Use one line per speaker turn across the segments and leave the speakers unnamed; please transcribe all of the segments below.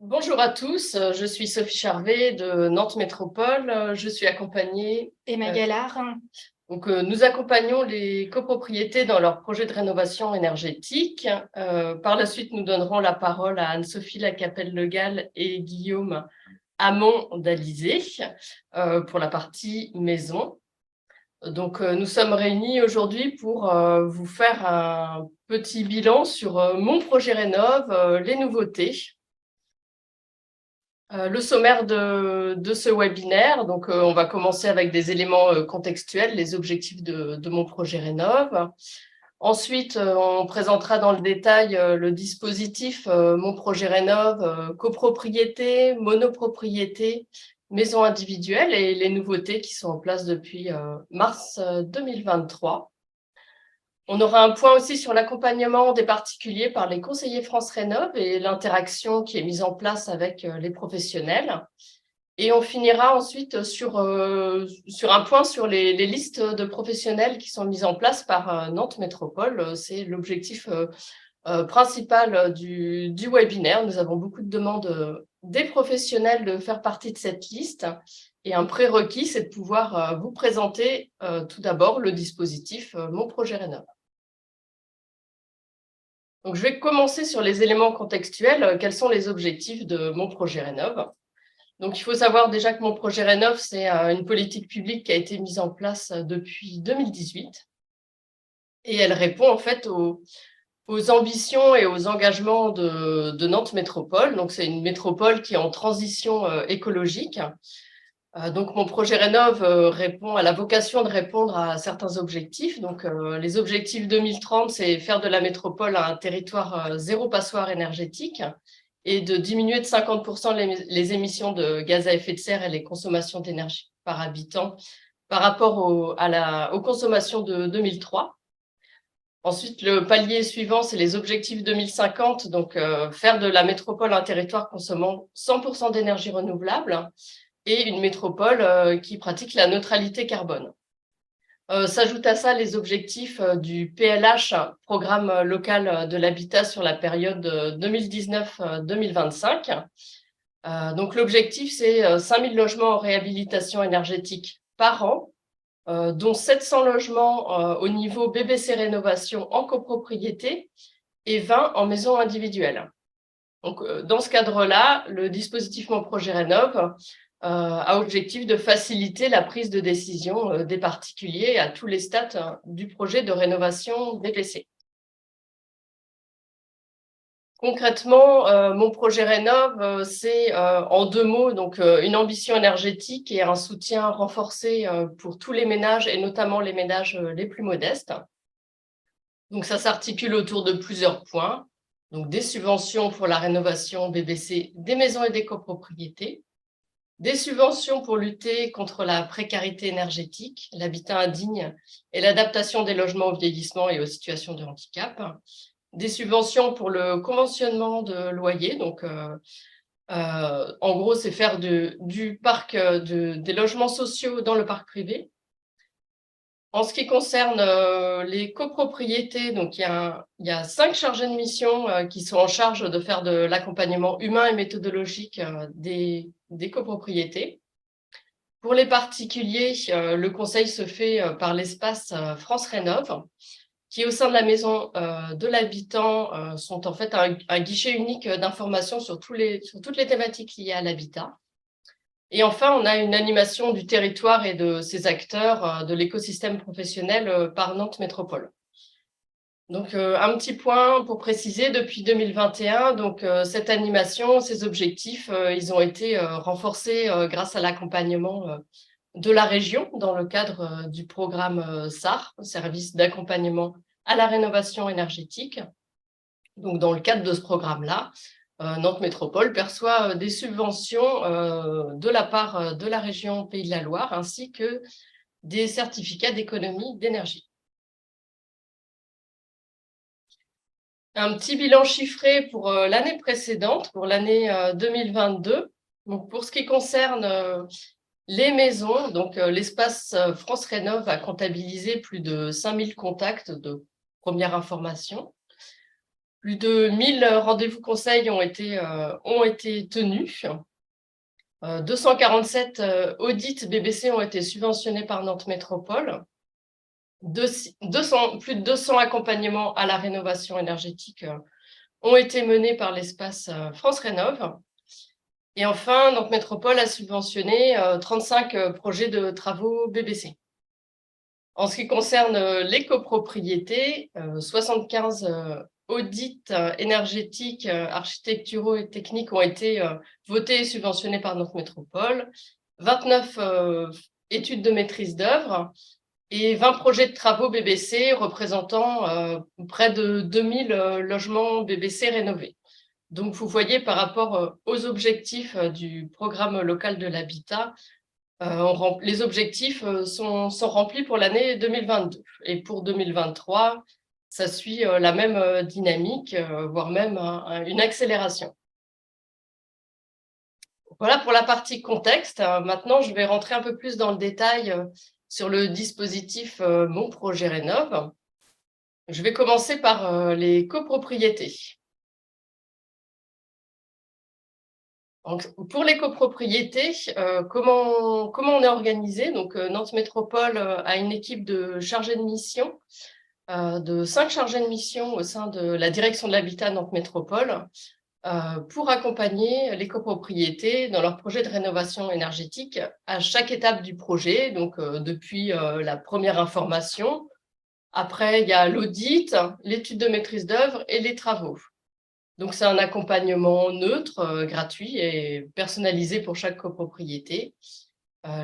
Bonjour à tous, je suis Sophie Charvet de Nantes Métropole. Je suis accompagnée.
Emma Gallard.
Nous accompagnons les copropriétés dans leurs projets de rénovation énergétique. Par la suite, nous donnerons la parole à Anne-Sophie Lacapelle-Legal et Guillaume Hamon d'Alizé pour la partie maison. Nous sommes réunis aujourd'hui pour vous faire un petit bilan sur mon projet Rénov', les nouveautés. Le sommaire de ce webinaire, on va commencer avec des éléments contextuels, les objectifs de mon projet Rénov'. Ensuite, on présentera dans le détail le dispositif Mon projet Rénov', copropriété, monopropriété, maison individuelle et les nouveautés qui sont en place depuis mars 2023. On aura un point aussi sur l'accompagnement des particuliers par les conseillers France Rénov' et l'interaction qui est mise en place avec les professionnels. Et on finira ensuite sur un point sur les listes de professionnels qui sont mises en place par Nantes Métropole. C'est l'objectif principal du webinaire. Nous avons beaucoup de demandes des professionnels de faire partie de cette liste. Et un prérequis, c'est de pouvoir vous présenter tout d'abord le dispositif Mon projet Rénov'. Donc, je vais commencer sur les éléments contextuels. Quels sont les objectifs de mon projet Rénov'? Donc, il faut savoir déjà que mon projet Rénov', c'est une politique publique qui a été mise en place depuis 2018. Et elle répond en fait aux ambitions et aux engagements de Nantes Métropole. Donc, c'est une métropole qui est en transition écologique. Donc, mon projet Rénov' répond à la vocation de répondre à certains objectifs. Donc, les objectifs 2030, c'est faire de la métropole un territoire zéro passoire énergétique et de diminuer de 50% les émissions de gaz à effet de serre et les consommations d'énergie par habitant par rapport aux consommations de 2003. Ensuite, le palier suivant, c'est les objectifs 2050. Donc, faire de la métropole un territoire consommant 100% d'énergie renouvelable et une métropole qui pratique la neutralité carbone. S'ajoutent à ça les objectifs du PLH, Programme local de l'habitat sur la période 2019-2025. Donc l'objectif, c'est 5000 logements en réhabilitation énergétique par an, dont 700 logements au niveau BBC Rénovation en copropriété et 20 en maison individuelle. Donc, dans ce cadre-là, le dispositif Mon projet Rénov' a objectif de faciliter la prise de décision des particuliers à tous les stades du projet de rénovation BBC. Concrètement, mon projet Rénov', c'est en 2 mots, donc une ambition énergétique et un soutien renforcé pour tous les ménages et notamment les ménages les plus modestes. Donc, ça s'articule autour de plusieurs points. Donc, des subventions pour la rénovation BBC des maisons et des copropriétés, des subventions pour lutter contre la précarité énergétique, l'habitat indigne et l'adaptation des logements au vieillissement et aux situations de handicap, des subventions pour le conventionnement de loyers. Donc, en gros, c'est faire du parc, des logements sociaux dans le parc privé. En ce qui concerne les copropriétés, donc il y a 5 chargés de mission qui sont en charge de faire de l'accompagnement humain et méthodologique des copropriétés. Pour les particuliers, le conseil se fait par l'espace France Rénov', qui au sein de la maison de l'habitant sont en fait un guichet unique d'information sur toutes les thématiques liées à l'habitat. Et enfin, on a une animation du territoire et de ses acteurs de l'écosystème professionnel par Nantes Métropole. Donc, un petit point pour préciser, depuis 2021, cette animation, ces objectifs, ils ont été renforcés grâce à l'accompagnement de la région dans le cadre du programme SAR, Service d'accompagnement à la rénovation énergétique. Donc, dans le cadre de ce programme-là, Nantes Métropole perçoit des subventions de la part de la région Pays de la Loire, ainsi que des certificats d'économie d'énergie. Un petit bilan chiffré pour l'année précédente, pour l'année 2022. Donc, pour ce qui concerne les maisons, l'espace France Rénov' a comptabilisé plus de 5000 contacts de première information. Plus de 1000 rendez-vous conseils ont été tenus. 247 audits BBC ont été subventionnés par Nantes Métropole. Plus de 200 accompagnements à la rénovation énergétique ont été menés par l'espace France Rénov'. Et enfin, Nantes Métropole a subventionné 35 projets de travaux BBC. En ce qui concerne les copropriétés, 75 audits énergétiques, architecturaux et techniques ont été votés et subventionnés par Nantes Métropole, 29 études de maîtrise d'œuvre et 20 projets de travaux BBC représentant près de 2000 logements BBC rénovés. Donc, vous voyez, par rapport aux objectifs du programme local de l'habitat, les objectifs sont remplis pour l'année 2022. Et pour 2023, ça suit la même dynamique, voire même une accélération. Voilà pour la partie contexte. Maintenant, je vais rentrer un peu plus dans le détail sur le dispositif Mon Projet Rénov'. Je vais commencer par les copropriétés. Donc, pour les copropriétés, comment on est organisé? Donc, Nantes Métropole a une équipe de chargés de mission, de 5 chargés de mission au sein de la direction de l'habitat Nantes Métropole, pour accompagner les copropriétés dans leur projet de rénovation énergétique à chaque étape du projet, donc depuis la première information. Après, il y a l'audit, l'étude de maîtrise d'œuvre et les travaux. Donc, c'est un accompagnement neutre, gratuit et personnalisé pour chaque copropriété.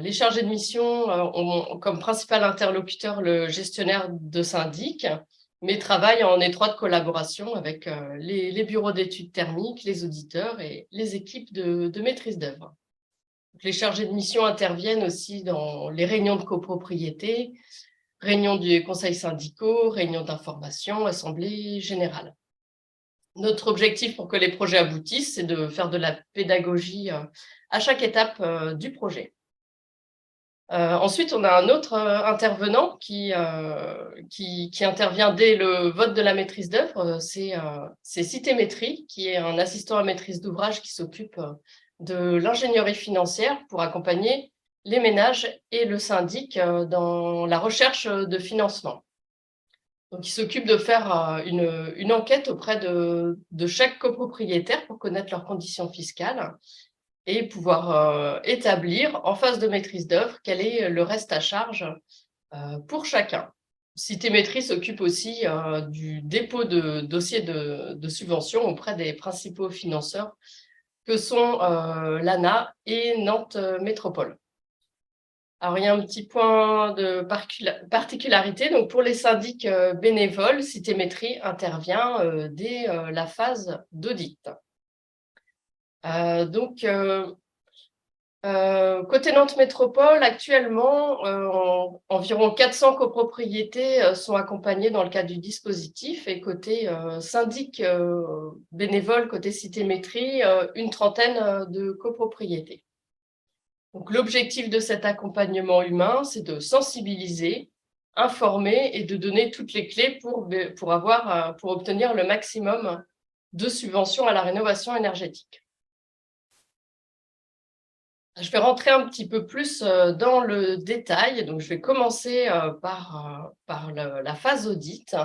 Les chargés de mission ont comme principal interlocuteur le gestionnaire de syndic, mais travaillent en étroite collaboration avec les bureaux d'études thermiques, les auditeurs et les équipes de maîtrise d'œuvre. Les chargés de mission interviennent aussi dans les réunions de copropriété, réunions du conseil syndicaux, réunions d'information, assemblées générales. Notre objectif pour que les projets aboutissent, c'est de faire de la pédagogie à chaque étape du projet. Ensuite, on a un autre intervenant qui intervient dès le vote de la maîtrise d'œuvre, c'est Citémétrie, qui est un assistant à maîtrise d'ouvrage qui s'occupe de l'ingénierie financière pour accompagner les ménages et le syndic dans la recherche de financement. Donc, il s'occupe de faire une enquête auprès de chaque copropriétaire pour connaître leurs conditions fiscales et pouvoir établir en phase de maîtrise d'œuvre quel est le reste à charge pour chacun. Citémétrie s'occupe aussi du dépôt de dossiers de subvention auprès des principaux financeurs que sont l'ANA et Nantes Métropole. Alors, il y a un petit point de particularité. Donc, pour les syndics bénévoles, Citémétrie intervient dès la phase d'audit. Côté Nantes Métropole, actuellement, environ 400 copropriétés sont accompagnées dans le cadre du dispositif. Et côté syndic bénévole, côté Citémétrie, une trentaine de copropriétés. Donc, l'objectif de cet accompagnement humain, c'est de sensibiliser, informer et de donner toutes les clés pour obtenir le maximum de subventions à la rénovation énergétique. Je vais rentrer un petit peu plus dans le détail. Donc, je vais commencer par la phase audit.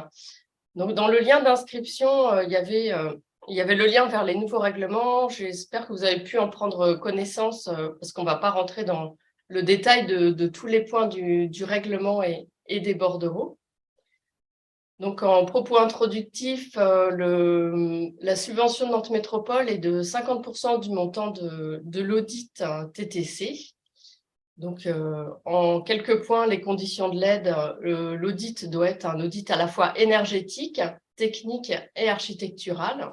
Donc, dans le lien d'inscription, il y avait le lien vers les nouveaux règlements. J'espère que vous avez pu en prendre connaissance parce qu'on ne va pas rentrer dans le détail de tous les points du règlement et des bordereaux. Donc, en propos introductif, la subvention de Nantes Métropole est de 50% du montant de l'audit TTC. Donc, en quelques points, les conditions de l'aide, l'audit doit être un audit à la fois énergétique, technique et architectural.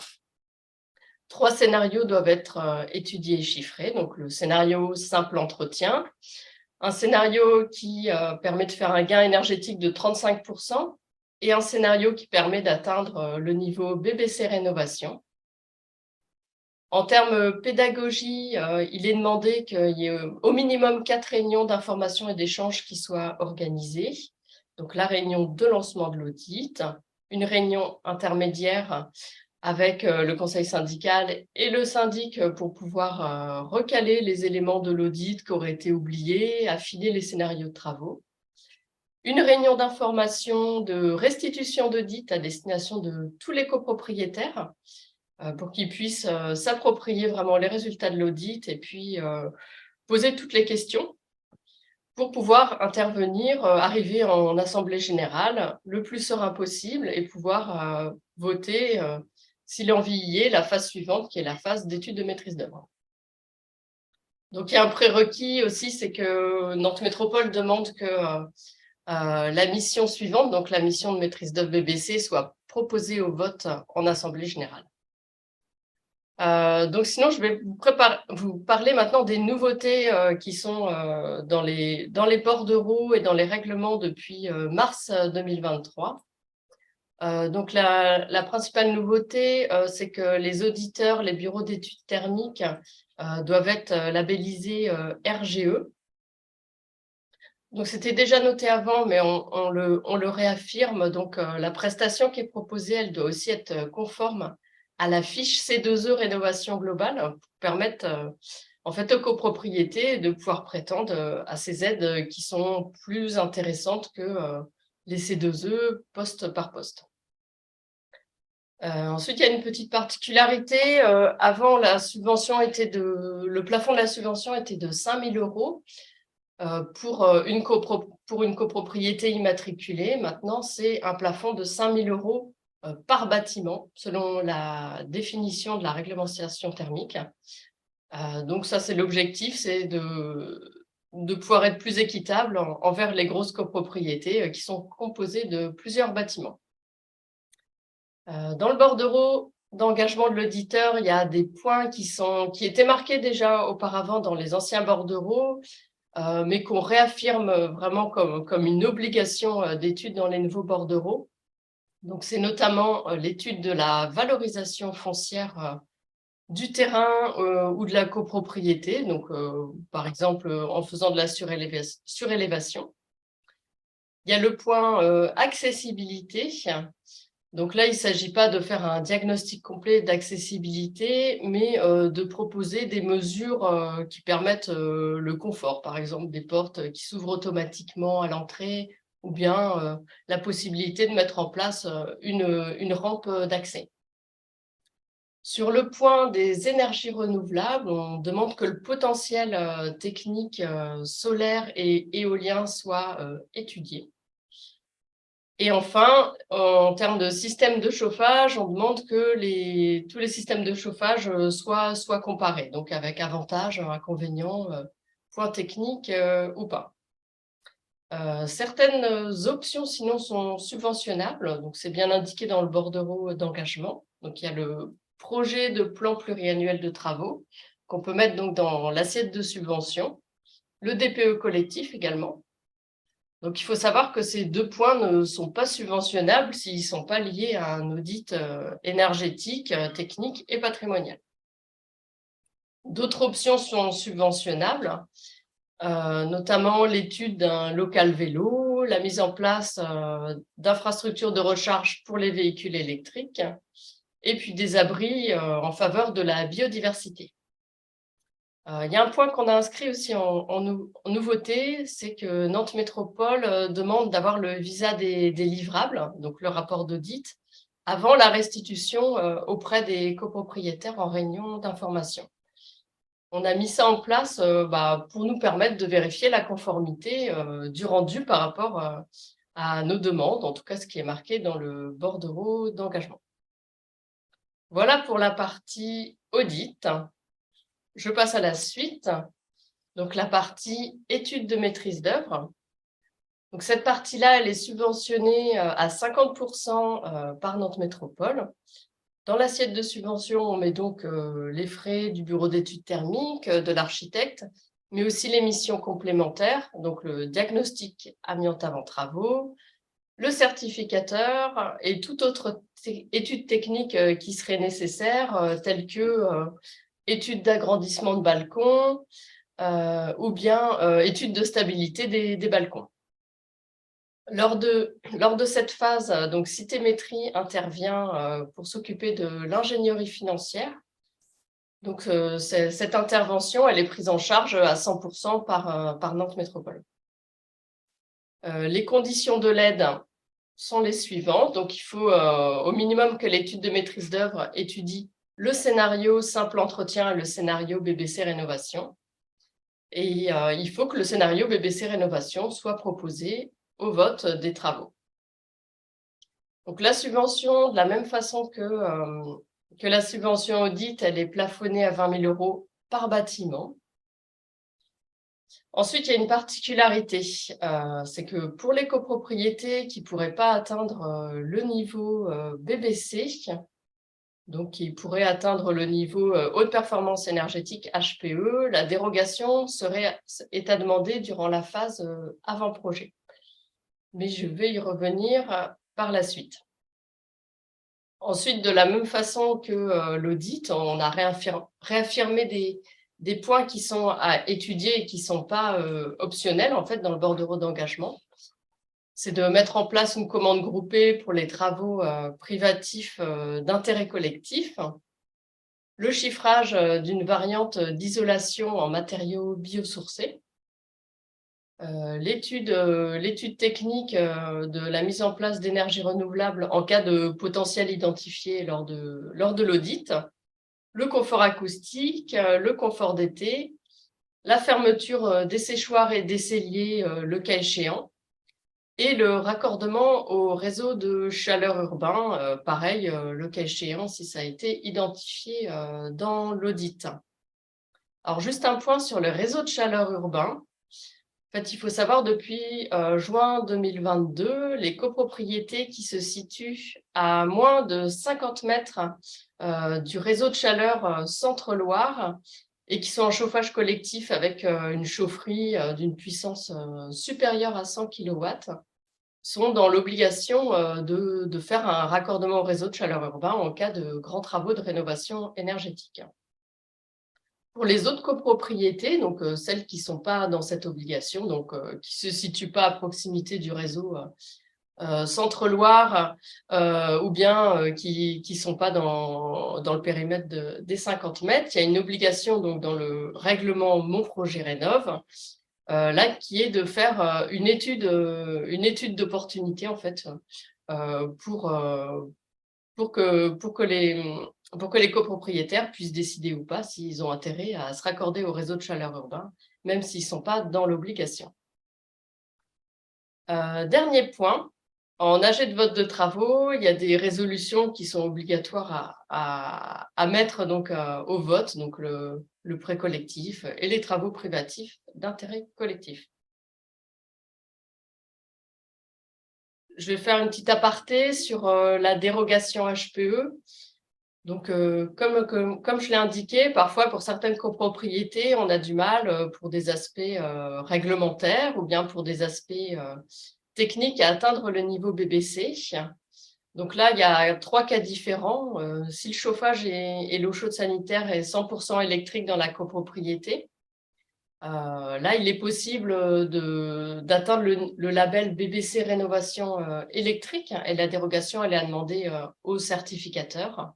3 scénarios doivent être étudiés et chiffrés. Donc, le scénario simple entretien, un scénario qui permet de faire un gain énergétique de 35%, et un scénario qui permet d'atteindre le niveau BBC Rénovation. En termes pédagogie, il est demandé qu'il y ait au minimum 4 réunions d'information et d'échange qui soient organisées. Donc, la réunion de lancement de l'audit, une réunion intermédiaire avec le conseil syndical et le syndic pour pouvoir recaler les éléments de l'audit qui auraient été oubliés, affiner les scénarios de travaux. Une réunion d'information de restitution d'audit à destination de tous les copropriétaires pour qu'ils puissent s'approprier vraiment les résultats de l'audit et puis poser toutes les questions pour pouvoir intervenir, arriver en assemblée générale le plus serein possible et pouvoir voter, si l'envie y est, la phase suivante qui est la phase d'étude de maîtrise d'œuvre. Donc il y a un prérequis aussi, c'est que Nantes Métropole demande que la mission suivante, donc la mission de maîtrise d'œuvre BBC, soit proposée au vote en assemblée générale. Donc sinon, je vais vous parler maintenant des nouveautés qui sont dans les bordereaux et dans les règlements depuis mars 2023. Donc la principale nouveauté, c'est que les auditeurs, les bureaux d'études thermiques doivent être labellisés RGE. Donc c'était déjà noté avant, mais on le réaffirme. Donc la prestation qui est proposée, elle doit aussi être conforme à la fiche C2E rénovation globale pour permettre en fait aux copropriétés de pouvoir prétendre à ces aides qui sont plus intéressantes que les C2E poste par poste. Ensuite, il y a une petite particularité. Avant, le plafond de la subvention était de 5 000 € pour une copropriété immatriculée. Maintenant, c'est un plafond de 5 000 € par bâtiment, selon la définition de la réglementation thermique. Donc ça, c'est l'objectif, c'est de pouvoir être plus équitable envers les grosses copropriétés qui sont composées de plusieurs bâtiments. Dans le bordereau d'engagement de l'auditeur, il y a des points qui étaient marqués déjà auparavant dans les anciens bordereaux, mais qu'on réaffirme vraiment comme une obligation d'étude dans les nouveaux bordereaux. Donc, c'est notamment l'étude de la valorisation foncière du terrain ou de la copropriété, donc par exemple en faisant de la surélévation. Il y a le point accessibilité. Donc là, il ne s'agit pas de faire un diagnostic complet d'accessibilité, mais de proposer des mesures qui permettent le confort, par exemple des portes qui s'ouvrent automatiquement à l'entrée, ou bien la possibilité de mettre en place une rampe d'accès. Sur le point des énergies renouvelables, on demande que le potentiel technique solaire et éolien soit étudié. Et enfin, en termes de système de chauffage, on demande que tous les systèmes de chauffage soient comparés, donc avec avantages, inconvénients, points techniques ou pas. Certaines options, sinon, sont subventionnables, donc c'est bien indiqué dans le bordereau d'engagement. Donc il y a le projet de plan pluriannuel de travaux qu'on peut mettre donc dans l'assiette de subvention, le DPE collectif également. Donc, il faut savoir que ces deux points ne sont pas subventionnables s'ils ne sont pas liés à un audit énergétique, technique et patrimonial. D'autres options sont subventionnables, notamment l'étude d'un local vélo, la mise en place d'infrastructures de recharge pour les véhicules électriques et puis des abris en faveur de la biodiversité. Il y a un point qu'on a inscrit aussi en nouveauté, c'est que Nantes Métropole demande d'avoir le visa des livrables, donc le rapport d'audit, avant la restitution auprès des copropriétaires en réunion d'information. On a mis ça en place pour nous permettre de vérifier la conformité du rendu par rapport à nos demandes, en tout cas ce qui est marqué dans le bordereau d'engagement. Voilà pour la partie audit. Je passe à la suite, donc la partie étude de maîtrise d'œuvre. Donc cette partie-là, elle est subventionnée à 50% par Nantes Métropole. Dans l'assiette de subvention, on met donc les frais du bureau d'études thermiques, de l'architecte, mais aussi les missions complémentaires, donc le diagnostic amiante avant travaux, le certificateur et toute autre étude technique qui serait nécessaire, telle que étude d'agrandissement de balcon ou bien étude de stabilité des balcons. Lors de cette phase, donc Citémétrie intervient pour s'occuper de l'ingénierie financière. Donc, cette intervention, elle est prise en charge à 100% par Nantes Métropole. Les conditions de l'aide sont les suivantes. Donc, il faut au minimum que l'étude de maîtrise d'œuvre étudie le scénario simple entretien et le scénario BBC rénovation. Et il faut que le scénario BBC rénovation soit proposé au vote des travaux. Donc, la subvention, de la même façon que la subvention audit, elle est plafonnée à 20 000 € par bâtiment. Ensuite, il y a une particularité, c'est que pour les copropriétés qui ne pourraient pas atteindre le niveau BBC, donc qui pourraient atteindre le niveau haute performance énergétique HPE, la dérogation est à demander durant la phase avant-projet. Mais je vais y revenir par la suite. Ensuite, de la même façon que l'audit, on a réaffirmé des points qui sont à étudier et qui ne sont pas optionnels en fait, dans le bordereau d'engagement. C'est de mettre en place une commande groupée pour les travaux privatifs d'intérêt collectif, le chiffrage d'une variante d'isolation en matériaux biosourcés, l'étude technique de la mise en place d'énergie renouvelable en cas de potentiel identifié lors de l'audit, le confort acoustique, le confort d'été, la fermeture des séchoirs et des celliers le cas échéant, et le raccordement au réseau de chaleur urbain, pareil, le cas échéant si ça a été identifié dans l'audit. Alors juste un point sur le réseau de chaleur urbain. En fait, il faut savoir, depuis juin 2022, les copropriétés qui se situent à moins de 50 mètres du réseau de chaleur Centre-Loire et qui sont en chauffage collectif avec une chaufferie d'une puissance supérieure à 100 kW, sont dans l'obligation de faire un raccordement au réseau de chaleur urbain en cas de grands travaux de rénovation énergétique. Pour les autres copropriétés, donc celles qui ne sont pas dans cette obligation, donc qui ne se situent pas à proximité du réseau Centre-Loire ou bien qui ne sont pas dans le périmètre des 50 mètres, il y a une obligation donc, dans le règlement Mon Projet Rénov', là, qui est de faire une étude d'opportunité en fait pour que les copropriétaires puissent décider ou pas s'ils ont intérêt à se raccorder au réseau de chaleur urbain, même s'ils ne sont pas dans l'obligation. Dernier point, en AG de vote de travaux, il y a des résolutions qui sont obligatoires à mettre donc, au vote, donc le prêt collectif et les travaux privatifs d'intérêt collectif. Je vais faire une petite aparté sur la dérogation HPE. Donc, comme je l'ai indiqué, parfois pour certaines copropriétés, on a du mal pour des aspects réglementaires ou bien pour des aspects techniques à atteindre le niveau BBC. Donc là, il y a 3 cas différents. Si le chauffage et l'eau chaude sanitaire est 100% électrique dans la copropriété, là, il est possible d'atteindre le label BBC Rénovation électrique et la dérogation, elle est à demander au certificateur.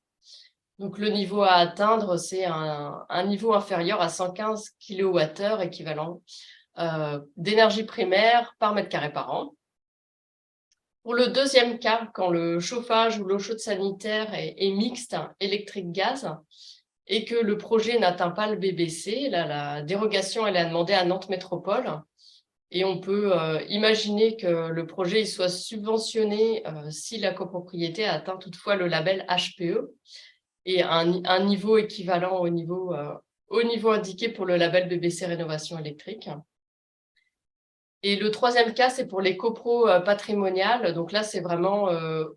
Donc, le niveau à atteindre, c'est un niveau inférieur à 115 kWh équivalent d'énergie primaire par mètre carré par an. Pour le deuxième cas, quand le chauffage ou l'eau chaude sanitaire est mixte, électrique-gaz, et que le projet n'atteint pas le BBC, là, la dérogation elle est à demander à Nantes Métropole. Et on peut imaginer que le projet soit subventionné si la copropriété a atteint toutefois le label HPE et un niveau équivalent au niveau indiqué pour le label BBC Rénovation électrique. Et le troisième cas, c'est pour les copros patrimoniales. Donc là, c'est vraiment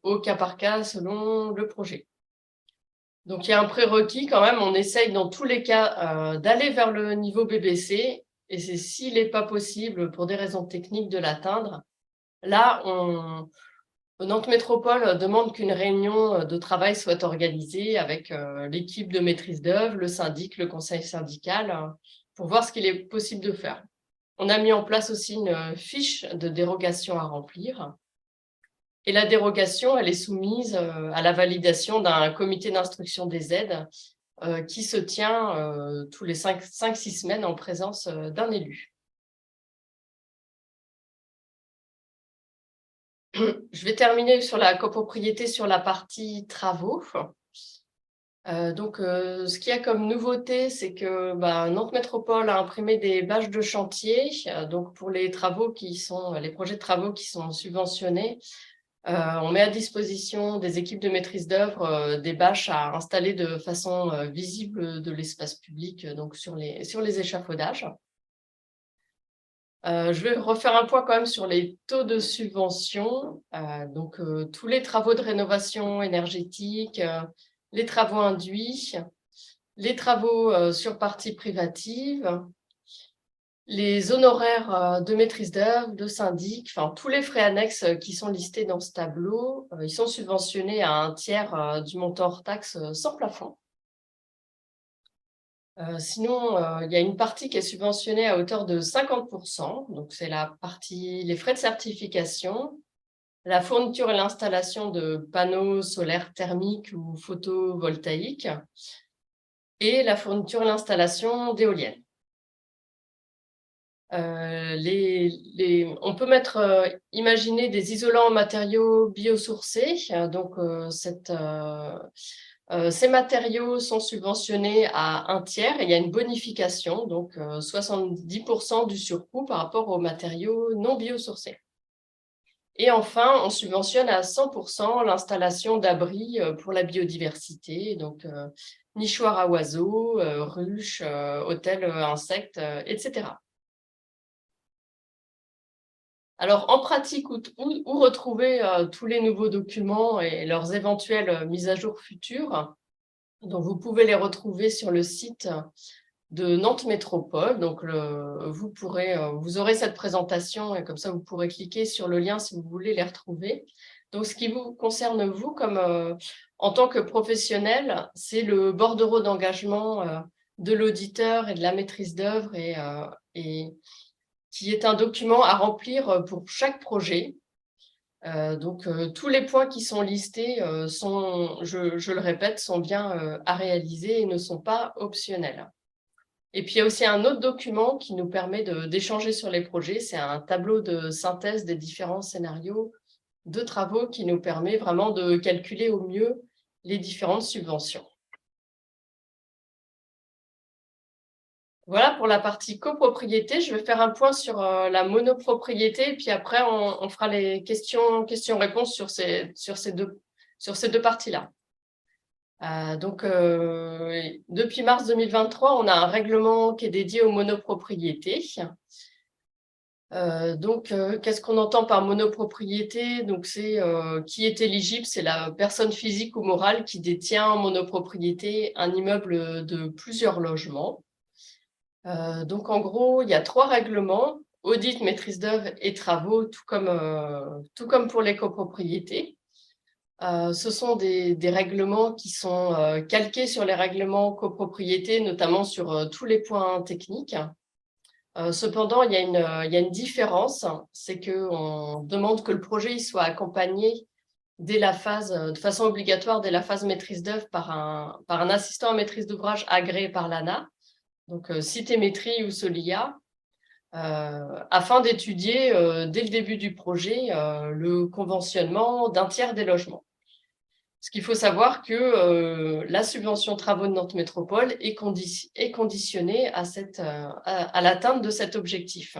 au cas par cas selon le projet. Donc, il y a un prérequis quand même. On essaye dans tous les cas d'aller vers le niveau BBC. Et c'est s'il n'est pas possible, pour des raisons techniques, de l'atteindre. Là, Nantes Métropole demande qu'une réunion de travail soit organisée avec l'équipe de maîtrise d'œuvre, le syndic, le conseil syndical, pour voir ce qu'il est possible de faire. On a mis en place aussi une fiche de dérogation à remplir. Et la dérogation, elle est soumise à la validation d'un comité d'instruction des aides qui se tient tous les 5-6 semaines en présence d'un élu. Je vais terminer sur la copropriété sur la partie travaux. Ce qu'il y a comme nouveauté, c'est que Nantes Métropole a imprimé des bâches de chantier. Donc pour les travaux les projets de travaux qui sont subventionnés, on met à disposition des équipes de maîtrise d'œuvre des bâches à installer de façon visible de l'espace public, donc sur les échafaudages. Je vais refaire un point quand même sur les taux de subvention. Tous les travaux de rénovation énergétique, les travaux induits, les travaux sur partie privative, les honoraires de maîtrise d'œuvre, de syndic, enfin tous les frais annexes qui sont listés dans ce tableau, ils sont subventionnés à un tiers du montant hors taxe sans plafond. Sinon, il y a une partie qui est subventionnée à hauteur de 50%, donc c'est la partie les frais de certification, la fourniture et l'installation de panneaux solaires thermiques ou photovoltaïques et la fourniture et l'installation d'éoliennes. On peut imaginer des isolants en matériaux biosourcés. Ces matériaux sont subventionnés à un tiers et il y a une bonification, donc 70% du surcoût par rapport aux matériaux non biosourcés. Et enfin, on subventionne à 100% l'installation d'abris pour la biodiversité, donc nichoirs à oiseaux, ruches, hôtels insectes, etc. Alors, en pratique, où retrouver tous les nouveaux documents et leurs éventuelles mises à jour futures? Donc, vous pouvez les retrouver sur le site de Nantes Métropole. Donc, vous aurez cette présentation et comme ça, vous pourrez cliquer sur le lien si vous voulez les retrouver. Donc, ce qui vous concerne, vous, comme en tant que professionnel, c'est le bordereau d'engagement de l'auditeur et de la maîtrise d'œuvre et qui est un document à remplir pour chaque projet. Tous les points qui sont listés je le répète, sont bien à réaliser et ne sont pas optionnels. Et puis, il y a aussi un autre document qui nous permet d'échanger sur les projets. C'est un tableau de synthèse des différents scénarios de travaux qui nous permet vraiment de calculer au mieux les différentes subventions. Voilà pour la partie copropriété. Je vais faire un point sur la monopropriété, et puis après, on fera les questions-réponses sur ces deux parties-là. Depuis mars 2023, on a un règlement qui est dédié aux monopropriétés. Qu'est-ce qu'on entend par monopropriété? Donc, c'est qui est éligible, c'est la personne physique ou morale qui détient en monopropriété un immeuble de plusieurs logements. En gros, il y a 3 règlements, audit, maîtrise d'œuvre et travaux, tout comme pour les copropriétés. Ce sont des règlements qui sont calqués sur les règlements copropriété, notamment sur tous les points techniques. Cependant, il y a une différence, c'est qu'on demande que le projet soit accompagné de façon obligatoire dès la phase maîtrise d'œuvre par un assistant à maîtrise d'ouvrage agréé par l'ANA. Donc Citémétrie ou Solia, afin d'étudier dès le début du projet le conventionnement d'un tiers des logements. Ce qu'il faut savoir que la subvention travaux de Nantes Métropole est conditionnée à l'atteinte de cet objectif.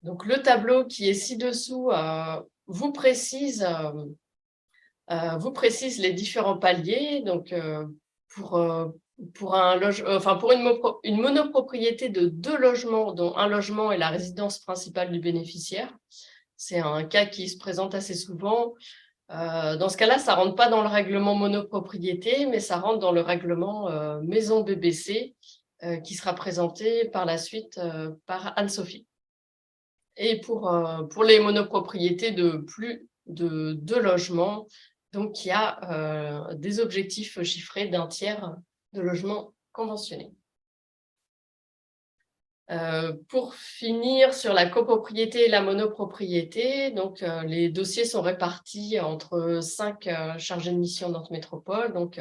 Donc le tableau qui est ci-dessous vous précise les différents paliers. Donc pour une monopropriété de 2 logements, dont un logement est la résidence principale du bénéficiaire. C'est un cas qui se présente assez souvent. Dans ce cas-là, ça ne rentre pas dans le règlement monopropriété, mais ça rentre dans le règlement maison BBC, qui sera présenté par la suite par Anne-Sophie. Et pour les monopropriétés de plus de 2 logements, donc il y a des objectifs chiffrés d'un tiers de logements conventionnés. Pour finir sur la copropriété et la monopropriété, donc les dossiers sont répartis entre 5 chargés de mission Nantes Métropole, donc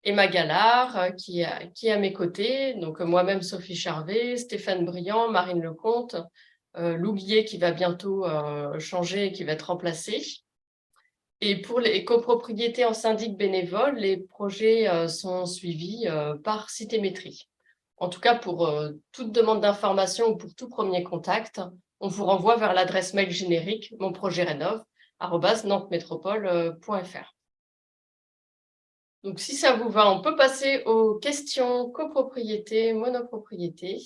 Emma Gallard qui est à mes côtés, donc moi-même Sophie Charvet, Stéphane Briand, Marine Lecomte, Lou Guillet qui va bientôt changer et qui va être remplacé. Et pour les copropriétés en syndic bénévole, les projets sont suivis par Citémétrie. En tout cas, pour toute demande d'information ou pour tout premier contact, on vous renvoie vers l'adresse mail générique monprojetrénov@nantemétropole.fr. Donc, si ça vous va, on peut passer aux questions copropriété, monopropriété.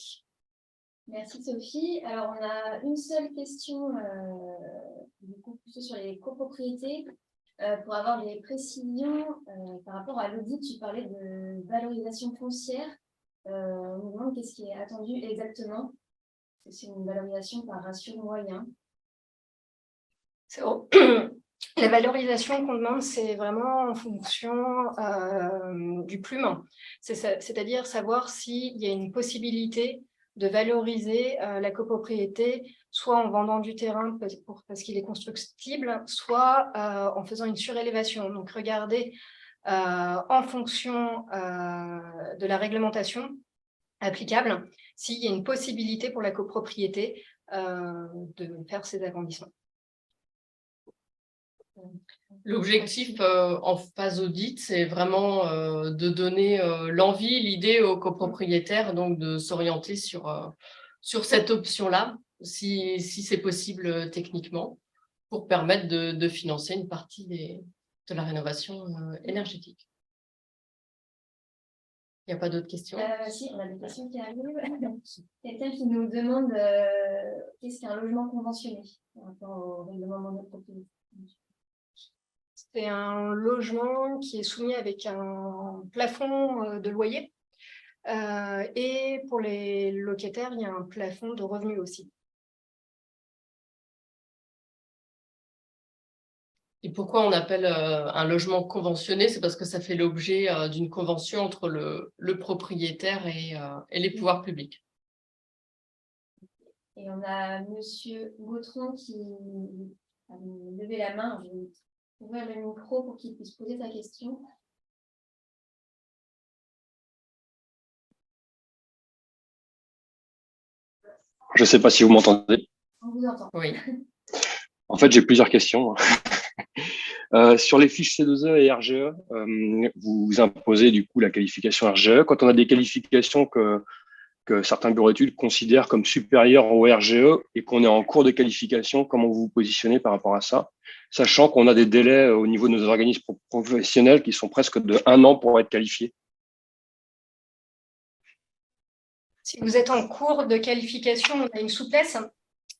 Merci Sophie. Alors, on a une seule question du coup, plutôt sur les copropriétés. Pour avoir des précisions par rapport à l'audit, tu parlais de valorisation foncière. On me demande qu'est-ce qui est attendu exactement. C'est une valorisation par ratio moyen.
La valorisation qu'on demande, c'est vraiment en fonction du plume. C'est-à-dire savoir s'il y a une possibilité de valoriser la copropriété, soit en vendant du terrain parce qu'il est constructible, soit en faisant une surélévation. Donc, regardez en fonction de la réglementation applicable, s'il y a une possibilité pour la copropriété de faire ces agrandissements.
L'objectif en phase audit, c'est vraiment de donner l'envie, l'idée aux copropriétaires donc de s'orienter sur cette option-là, si c'est possible techniquement, pour permettre de financer une partie de la rénovation énergétique. Il n'y a pas d'autres questions?
Si, on a des questions qui arrivent. Quelqu'un qui nous demande qu'est-ce qu'un logement conventionné par rapport au règlement monopropriété.
C'est un logement qui est soumis avec un plafond de loyer. Et pour les locataires, il y a un plafond de revenus aussi.
Et pourquoi on appelle un logement conventionné? C'est parce que ça fait l'objet d'une convention entre le propriétaire et les pouvoirs publics.
Et on a Monsieur Gautron qui a levé la main. Je vais ouvrir le micro pour qu'il puisse poser sa question.
Je ne sais pas si vous m'entendez.
On vous entend.
Oui.
En fait, j'ai plusieurs questions. Sur les fiches C2E et RGE, vous imposez du coup la qualification RGE. Quand on a des qualifications que certains bureaux d'études considèrent comme supérieures au RGE et qu'on est en cours de qualification, comment vous vous positionnez par rapport à ça, sachant qu'on a des délais au niveau de nos organismes professionnels qui sont presque de 1 an pour être qualifiés?
Si vous êtes en cours de qualification, on a une souplesse.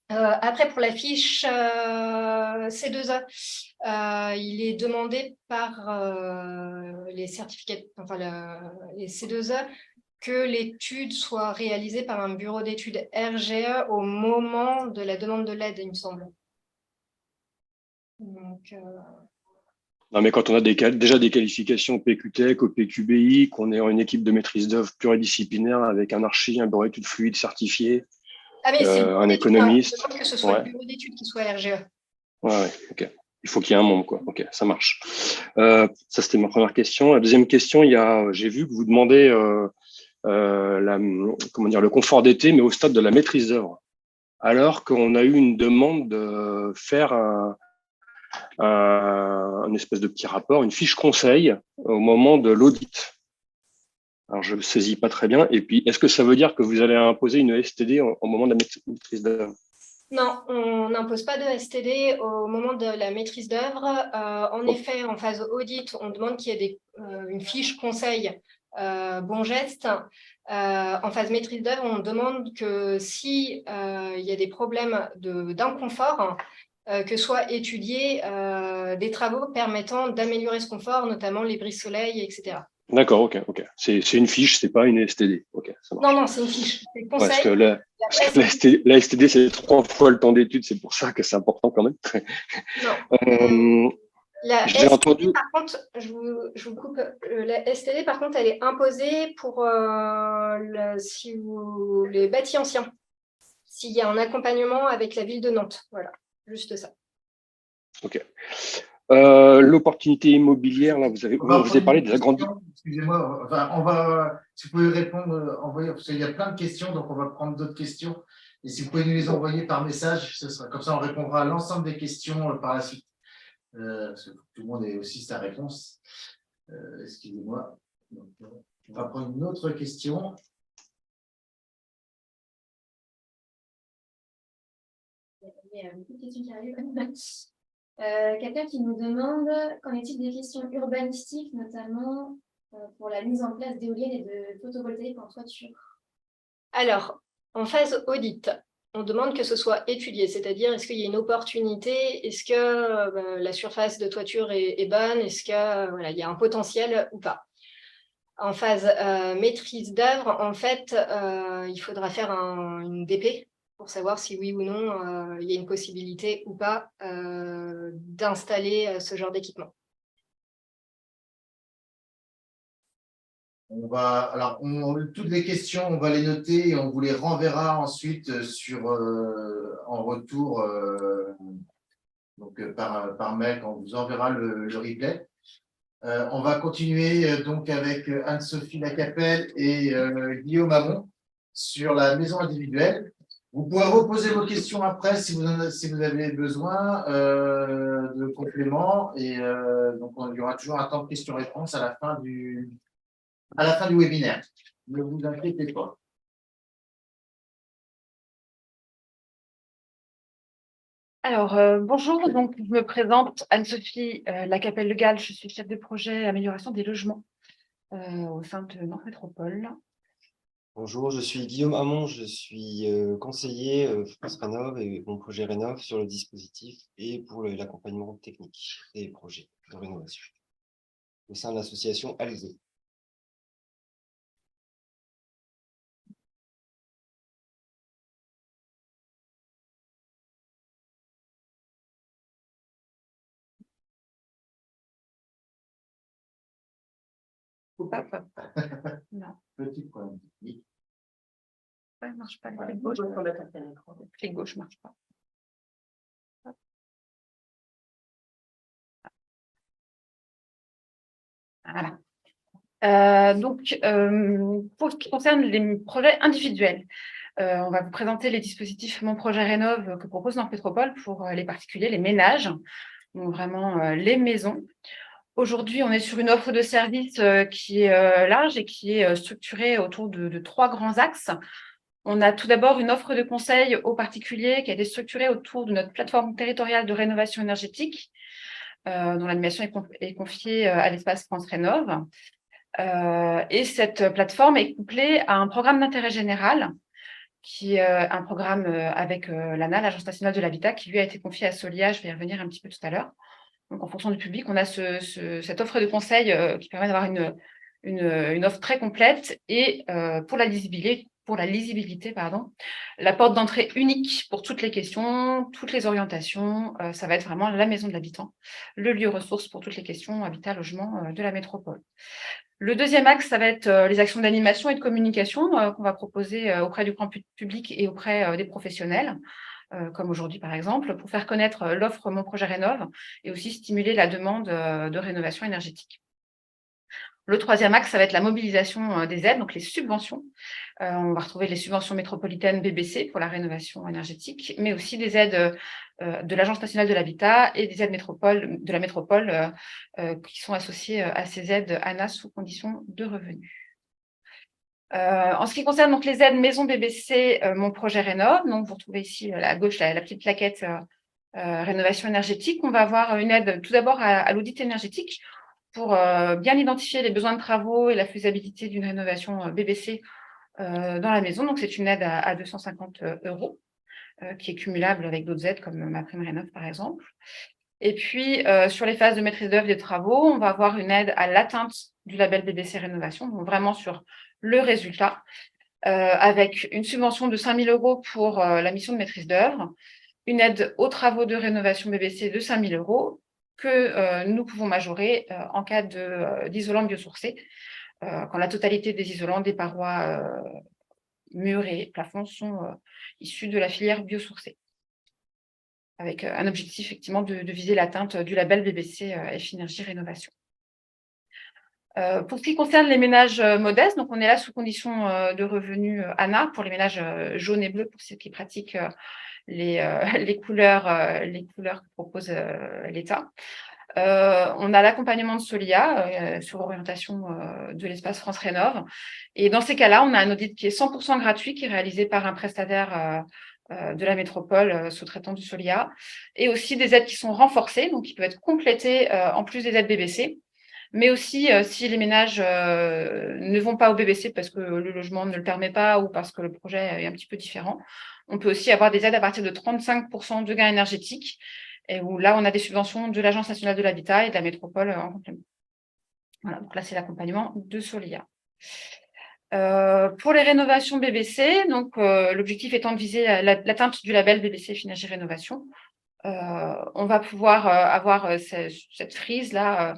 Après, pour la fiche C2A, il est demandé par les certificats, les C2A, que l'étude soit réalisée par un bureau d'études RGE au moment de la demande de l'aide, il me semble. Donc,
Non, mais quand on a déjà des qualifications au PQTEC, au PQBI, qu'on est en une équipe de maîtrise d'œuvre pluridisciplinaire avec un archi, un bureau d'études fluide certifié, un économiste.
Je demande que ce soit le bureau d'études qui soit RGE.
Ouais, ok. Il faut qu'il y ait un membre, quoi. Ok, ça marche. Ça, c'était ma première question. La deuxième question, j'ai vu que vous demandez le confort d'été, mais au stade de la maîtrise d'œuvre. Alors qu'on a eu une demande de faire un espèce de petit rapport, une fiche conseil au moment de l'audit. Alors, je ne saisis pas très bien. Et puis, est-ce que ça veut dire que vous allez imposer une STD au moment de la maîtrise d'œuvre?
Non, on n'impose pas de STD au moment de la maîtrise d'œuvre. En effet, en phase audit, on demande qu'il y ait une fiche conseil bon geste. En phase maîtrise d'œuvre, on demande que si il y a des problèmes d'inconfort, que soient étudiés des travaux permettant d'améliorer ce confort, notamment les brise-soleil, etc.
D'accord, ok. C'est une fiche, c'est pas une STD. Ok, ça marche.
Non, c'est une fiche. C'est conseil.
Parce que la STD, c'est 3 fois le temps d'étude, c'est pour ça que c'est important quand même.
Non. La
J'ai entendu.
Par contre, je vous coupe. La STD, par contre, elle est imposée pour les bâtis anciens, s'il y a un accompagnement avec la ville de Nantes. Voilà, juste ça.
Ok. L'opportunité immobilière, là, vous avez parlé des agrandissements.
Excusez-moi, si vous pouvez répondre, envoyer, parce qu'il y a plein de questions, donc on va prendre d'autres questions. Et si vous pouvez nous les envoyer par message, ce sera comme ça, on répondra à l'ensemble des questions par la suite. Parce que tout le monde ait aussi sa réponse. Excusez-moi. On va prendre une autre question.
Il y a beaucoup de questions qui arrivent. Quelqu'un qui nous demande qu'en est-il des questions urbanistiques, notamment pour la mise en place d'éoliennes et de photovoltaïques en toiture.
Alors, en phase audit, on demande que ce soit étudié, c'est-à-dire est-ce qu'il y a une opportunité, est-ce que la surface de toiture est bonne, est-ce qu'il y a un potentiel ou pas. En phase maîtrise d'œuvre, en fait, il faudra faire une DP pour savoir si oui ou non il y a une possibilité ou pas d'installer ce genre d'équipement.
Toutes les questions, on va les noter et on vous les renverra ensuite en retour par mail quand on vous enverra le replay. On va continuer donc avec Anne-Sophie Lacapelle et Guillaume Hamon sur la maison individuelle. Vous pourrez reposer vos questions après si vous avez besoin de compléments. Et donc, il y aura toujours un temps de questions-réponses à la fin du webinaire. Ne vous inquiétez pas.
Alors, bonjour, donc je me présente Anne-Sophie Lacapelle-Le Gall, je suis chef de projet amélioration des logements au sein de Nantes Métropole.
Bonjour, je suis Guillaume Hamon, je suis conseiller France Rénov et mon projet Rénov sur le dispositif et pour l'accompagnement technique des projets de rénovation au sein de l'association ALZE.
Non.
Petit problème technique.
Ça ne marche pas. Le clic gauche ne marche pas. Voilà. Pour ce qui concerne les projets individuels, on va vous présenter les dispositifs Mon Projet Rénov que propose Nantes Métropole pour les particuliers, les ménages, donc vraiment les maisons. Aujourd'hui, on est sur une offre de services qui est large et qui est structurée autour de 3 grands axes. On a tout d'abord une offre de conseil aux particuliers qui a été structurée autour de notre plateforme territoriale de rénovation énergétique, dont l'animation est confiée à l'espace France Rénov. Et cette plateforme est couplée à un programme d'intérêt général, qui est un programme avec l'ANA, l'Agence nationale de l'habitat, qui lui a été confié à Solia, je vais y revenir un petit peu tout à l'heure. Donc, en fonction du public, on a cette offre de conseil qui permet d'avoir une offre très complète et pour la lisibilité, la porte d'entrée unique pour toutes les questions, toutes les orientations. Ça va être vraiment la maison de l'habitant, le lieu ressource pour toutes les questions habitat, logement de la métropole. Le deuxième axe, ça va être les actions d'animation et de communication qu'on va proposer auprès du grand public et auprès des professionnels. Comme aujourd'hui par exemple, pour faire connaître l'offre Mon Projet Rénov et aussi stimuler la demande de rénovation énergétique. Le troisième axe, ça va être la mobilisation des aides, donc les subventions. On va retrouver les subventions métropolitaines BBC pour la rénovation énergétique, mais aussi des aides de l'Agence nationale de l'habitat et des aides de la métropole qui sont associées à ces aides ANA sous condition de revenus. En ce qui concerne donc les aides maison BBC, Mon Projet Rénov, donc vous retrouvez ici à gauche la petite plaquette rénovation énergétique. On va avoir une aide tout d'abord à l'audit énergétique pour bien identifier les besoins de travaux et la faisabilité d'une rénovation BBC dans la maison. Donc c'est une aide à 250 € qui est cumulable avec d'autres aides comme MaPrimeRénov par exemple. Et puis sur les phases de maîtrise d'œuvre des travaux, on va avoir une aide à l'atteinte du label BBC Rénovation, donc vraiment sur le résultat, avec une subvention de 5 000 € pour la mission de maîtrise d'œuvre, une aide aux travaux de rénovation BBC de 5 000 € que nous pouvons majorer en cas d'isolant biosourcé, quand la totalité des isolants des parois murs et plafonds sont issus de la filière biosourcée, avec un objectif effectivement de viser l'atteinte du label BBC F Énergie Rénovation. Pour ce qui concerne les ménages modestes, donc on est là sous condition de revenus ANA pour les ménages jaunes et bleus, pour ceux qui pratiquent les couleurs que propose l'État. On a l'accompagnement de Solia sur orientation de l'espace France Rénov'. Et dans ces cas-là, on a un audit qui est 100% gratuit, qui est réalisé par un prestataire de la métropole sous-traitant du Solia, et aussi des aides qui sont renforcées, donc qui peuvent être complétées en plus des aides BBC. Mais aussi, si les ménages ne vont pas au BBC parce que le logement ne le permet pas ou parce que le projet est un petit peu différent, on peut aussi avoir des aides à partir de 35% de gains énergétiques, et où là, on a des subventions de l'Agence nationale de l'habitat et de la métropole en complément. Voilà, donc là, c'est l'accompagnement de Solia. Pour les rénovations BBC, donc l'objectif étant de viser l'atteinte du label BBC F Énergie Rénovation, on va pouvoir avoir cette frise-là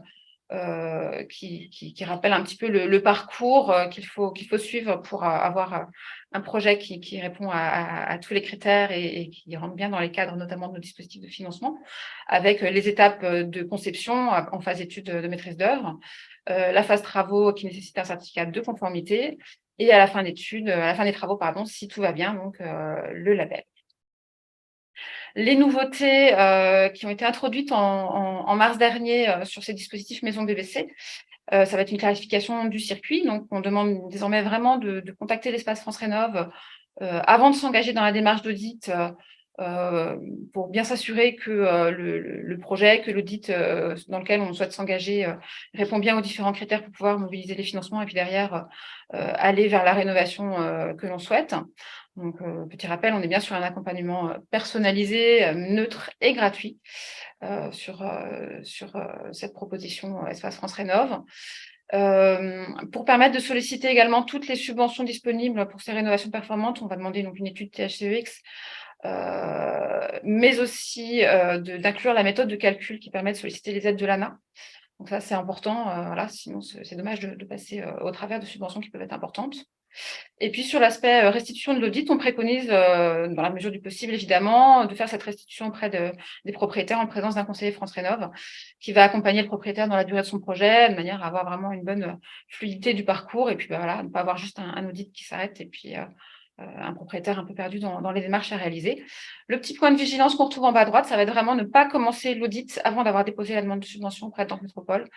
qui rappelle un petit peu le parcours qu'il faut suivre pour avoir un projet qui répond à tous les critères et qui rentre bien dans les cadres, notamment de nos dispositifs de financement, avec les étapes de conception en phase étude de maîtrise d'œuvre, la phase travaux qui nécessite un certificat de conformité, et à la fin des travaux, pardon, si tout va bien, donc le label. Les nouveautés qui ont été introduites en mars dernier sur ces dispositifs maison BBC, ça va être une clarification du circuit. Donc, on demande désormais vraiment de contacter l'espace France Rénov' avant de s'engager dans la démarche d'audit pour bien s'assurer que le projet, que l'audit dans lequel on souhaite s'engager répond bien aux différents critères pour pouvoir mobiliser les financements et puis derrière aller vers la rénovation que l'on souhaite. Donc, petit rappel, on est bien sur un accompagnement personnalisé, neutre et gratuit sur cette proposition Espace France Rénov'. Pour permettre de solliciter également toutes les subventions disponibles pour ces rénovations performantes, on va demander donc une étude THCEX, mais aussi d'inclure la méthode de calcul qui permet de solliciter les aides de l'ANA. Donc ça, c'est important, voilà, sinon c'est dommage de passer au travers de subventions qui peuvent être importantes. Et puis sur l'aspect restitution de l'audit, on préconise, dans la mesure du possible évidemment, de faire cette restitution auprès des propriétaires en présence d'un conseiller France Rénov' qui va accompagner le propriétaire dans la durée de son projet, de manière à avoir vraiment une bonne fluidité du parcours et puis voilà, ne pas avoir juste un audit qui s'arrête et puis un propriétaire un peu perdu dans les démarches à réaliser. Le petit point de vigilance qu'on retrouve en bas à droite, ça va être vraiment ne pas commencer l'audit avant d'avoir déposé la demande de subvention auprès de la métropole,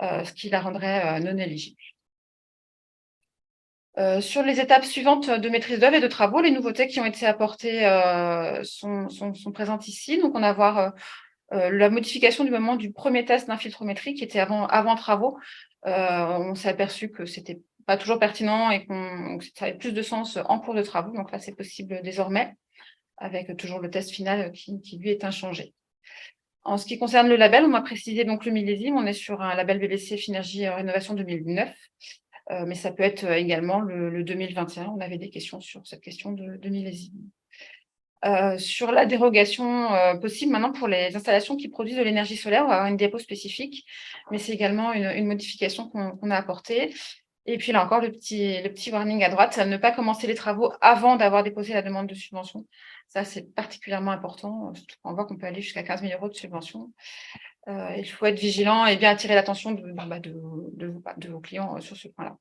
ce qui la rendrait non éligible. Sur les étapes suivantes de maîtrise d'œuvre et de travaux, les nouveautés qui ont été apportées sont présentes ici. Donc, on va avoir la modification du moment du premier test d'infiltrométrie qui était avant travaux. On s'est aperçu que ce n'était pas toujours pertinent et que ça avait plus de sens en cours de travaux. Donc là, c'est possible désormais, avec toujours le test final qui lui est inchangé. En ce qui concerne le label, on a précisé donc le millésime. On est sur un label BBC F Énergie Rénovation 2009. Mais ça peut être également le 2021. On avait des questions sur cette question de millésime. Sur la dérogation possible maintenant pour les installations qui produisent de l'énergie solaire, on va avoir une diapo spécifique, mais c'est également une modification qu'on a apportée. Et puis là encore, le petit warning à droite, ne pas commencer les travaux avant d'avoir déposé la demande de subvention. Ça, c'est particulièrement important, surtout quand on voit qu'on peut aller jusqu'à 15 000 € de subvention. Il faut être vigilant et bien attirer l'attention de vos clients sur ce point-là.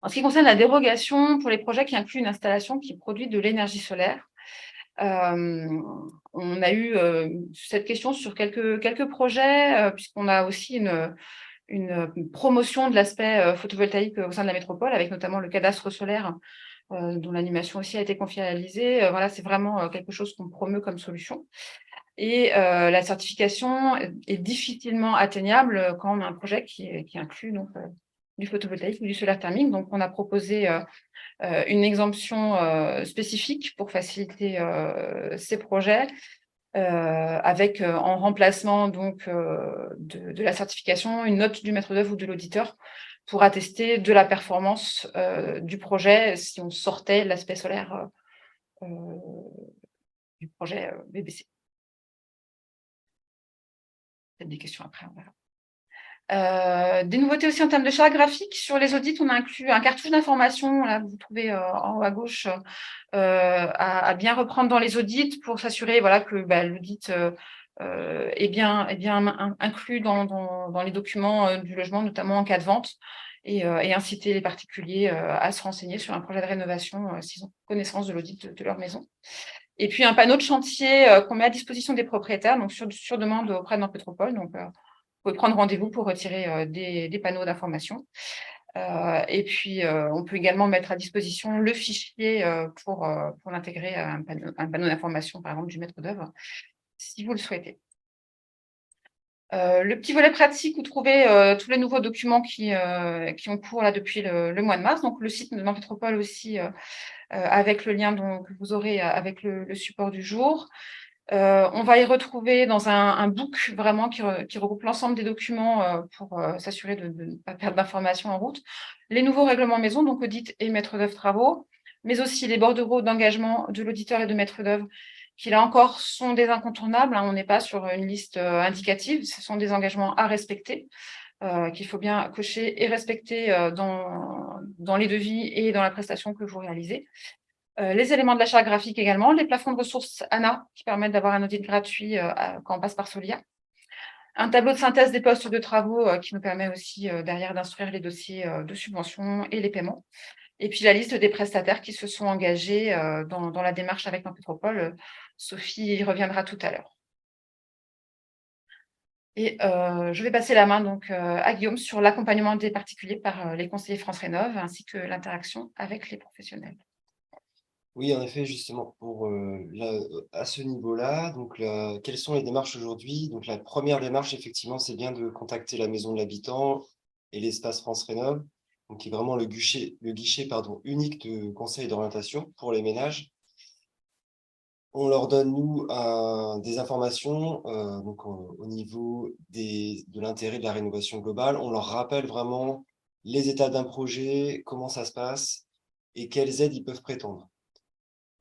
En ce qui concerne la dérogation pour les projets qui incluent une installation qui produit de l'énergie solaire, on a eu cette question sur quelques projets, puisqu'on a aussi une promotion de l'aspect photovoltaïque au sein de la métropole, avec notamment le cadastre solaire, dont l'animation aussi a été confiée à l'Élysée. Voilà, c'est vraiment quelque chose qu'on promeut comme solution. Et la certification est difficilement atteignable quand on a un projet qui inclut donc, du photovoltaïque ou du solaire thermique. Donc, on a proposé une exemption spécifique pour faciliter ces projets, avec en remplacement donc, de la certification, une note du maître d'œuvre ou de l'auditeur pour attester de la performance du projet si on sortait l'aspect solaire du projet BBC. Peut-être des questions après, on verra. Des nouveautés aussi en termes de charte graphique. Sur les audits, on a inclus un cartouche d'information, là, vous trouvez en haut à gauche, à bien reprendre dans les audits pour s'assurer voilà, que l'audit est bien inclus dans les documents du logement, notamment en cas de vente, et inciter les particuliers à se renseigner sur un projet de rénovation s'ils ont connaissance de l'audit de leur maison. Et puis un panneau de chantier qu'on met à disposition des propriétaires, donc sur demande auprès de notre métropole. Donc, vous pouvez prendre rendez-vous pour retirer des panneaux d'information. Et puis, on peut également mettre à disposition le fichier pour l'intégrer à un panneau d'information, par exemple, du maître d'œuvre, si vous le souhaitez. Le petit volet pratique, vous trouvez tous les nouveaux documents qui ont cours là, depuis le mois de mars. Donc, le site de Métropole aussi, avec le lien que vous aurez avec le support du jour. On va y retrouver dans un book vraiment qui regroupe l'ensemble des documents pour s'assurer de ne pas perdre d'informations en route. Les nouveaux règlements maison, donc audit et maître d'œuvre travaux, mais aussi les bordereaux d'engagement de l'auditeur et de maître d'œuvre, qui là encore sont des incontournables. On n'est pas sur une liste indicative, ce sont des engagements à respecter, qu'il faut bien cocher et respecter dans les devis et dans la prestation que vous réalisez. Les éléments de la charte graphique également, les plafonds de ressources ANA qui permettent d'avoir un audit gratuit quand on passe par Solia. Un tableau de synthèse des postes de travaux qui nous permet aussi derrière d'instruire les dossiers de subvention et les paiements. Et puis la liste des prestataires qui se sont engagés dans la démarche avec Métropole. Sophie y reviendra tout à l'heure. Et je vais passer la main donc à Guillaume sur l'accompagnement des particuliers par les conseillers France Rénov ainsi que l'interaction avec les professionnels.
Oui, en effet, justement, à ce niveau-là, donc quelles sont les démarches aujourd'hui? Donc la première démarche, effectivement, c'est bien de contacter la maison de l'habitant et l'espace France Rénov, donc qui est vraiment le guichet unique de conseil d'orientation pour les ménages. On leur donne, nous, des informations donc, au niveau de l'intérêt de la rénovation globale. On leur rappelle vraiment les étapes d'un projet, comment ça se passe et quelles aides ils peuvent prétendre.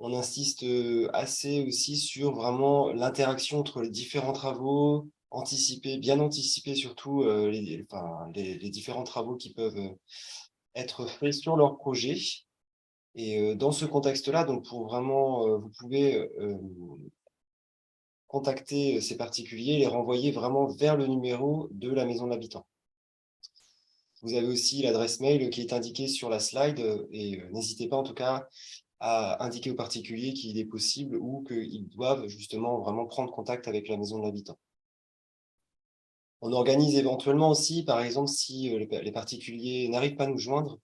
On insiste assez aussi sur vraiment l'interaction entre les différents travaux, bien anticiper surtout les différents travaux qui peuvent être faits sur leur projet. Et dans ce contexte-là, donc pour vraiment, vous pouvez contacter ces particuliers, les renvoyer vraiment vers le numéro de la maison de l'habitant. Vous avez aussi l'adresse mail qui est indiquée sur la slide et n'hésitez pas en tout cas à indiquer aux particuliers qu'il est possible ou qu'ils doivent justement vraiment prendre contact avec la maison de l'habitant. On organise éventuellement aussi, par exemple, si les particuliers n'arrivent pas à nous joindre,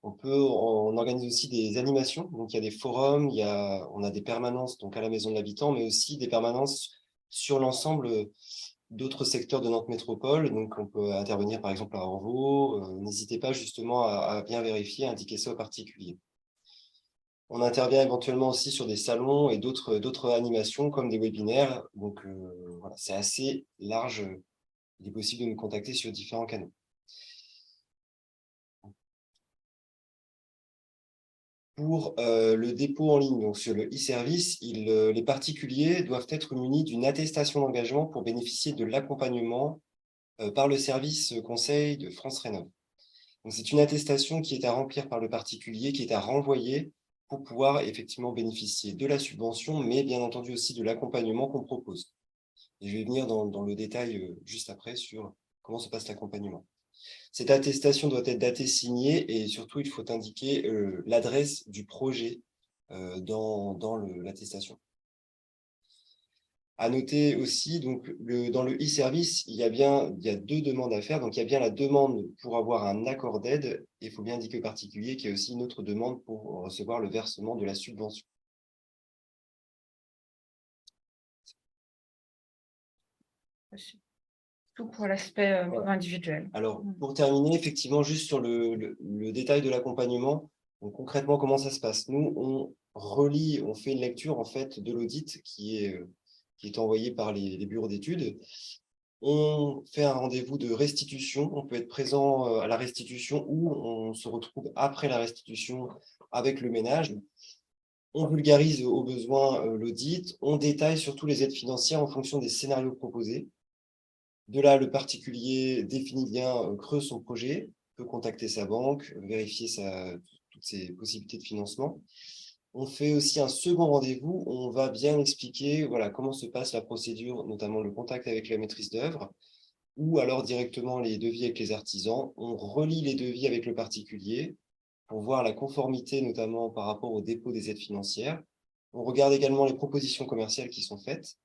on organise aussi des animations. Donc, il y a des forums, on a des permanences donc, à la maison de l'habitant, mais aussi des permanences sur l'ensemble d'autres secteurs de Nantes Métropole. Donc, on peut intervenir par exemple à Orvaux. N'hésitez pas justement à bien vérifier, à indiquer ça aux particuliers. On intervient éventuellement aussi sur des salons et d'autres animations comme des webinaires. Donc, voilà, c'est assez large. Il est possible de nous contacter sur différents canaux. Pour le dépôt en ligne, donc sur le e-service, les particuliers doivent être munis d'une attestation d'engagement pour bénéficier de l'accompagnement par le service conseil de France Rénov. C'est une attestation qui est à remplir par le particulier, qui est à renvoyer pour pouvoir effectivement bénéficier de la subvention, mais bien entendu aussi de l'accompagnement qu'on propose. Et je vais venir dans le détail juste après sur comment se passe l'accompagnement. Cette attestation doit être datée, signée et surtout, il faut indiquer l'adresse du projet dans l'attestation. À noter aussi, donc, dans le e-service, il y a deux demandes à faire. Donc, il y a bien la demande pour avoir un accord d'aide. Il faut bien indiquer au particulier qu'il y a aussi une autre demande pour recevoir le versement de la subvention.
Tout pour l'aspect individuel.
Alors, pour terminer, effectivement, juste sur le détail de l'accompagnement, donc concrètement, comment ça se passe? Nous, on fait une lecture en fait de l'audit qui est envoyé par les bureaux d'études. On fait un rendez-vous de restitution. On peut être présent à la restitution ou on se retrouve après la restitution avec le ménage. On vulgarise au besoin l'audit. On détaille surtout les aides financières en fonction des scénarios proposés. De là, le particulier définit bien, creuse son projet, peut contacter sa banque, vérifier toutes ses possibilités de financement. On fait aussi un second rendez-vous où on va bien expliquer voilà, comment se passe la procédure, notamment le contact avec la maîtrise d'œuvre, ou alors directement les devis avec les artisans. On relie les devis avec le particulier pour voir la conformité, notamment par rapport au dépôt des aides financières. On regarde également les propositions commerciales qui sont faites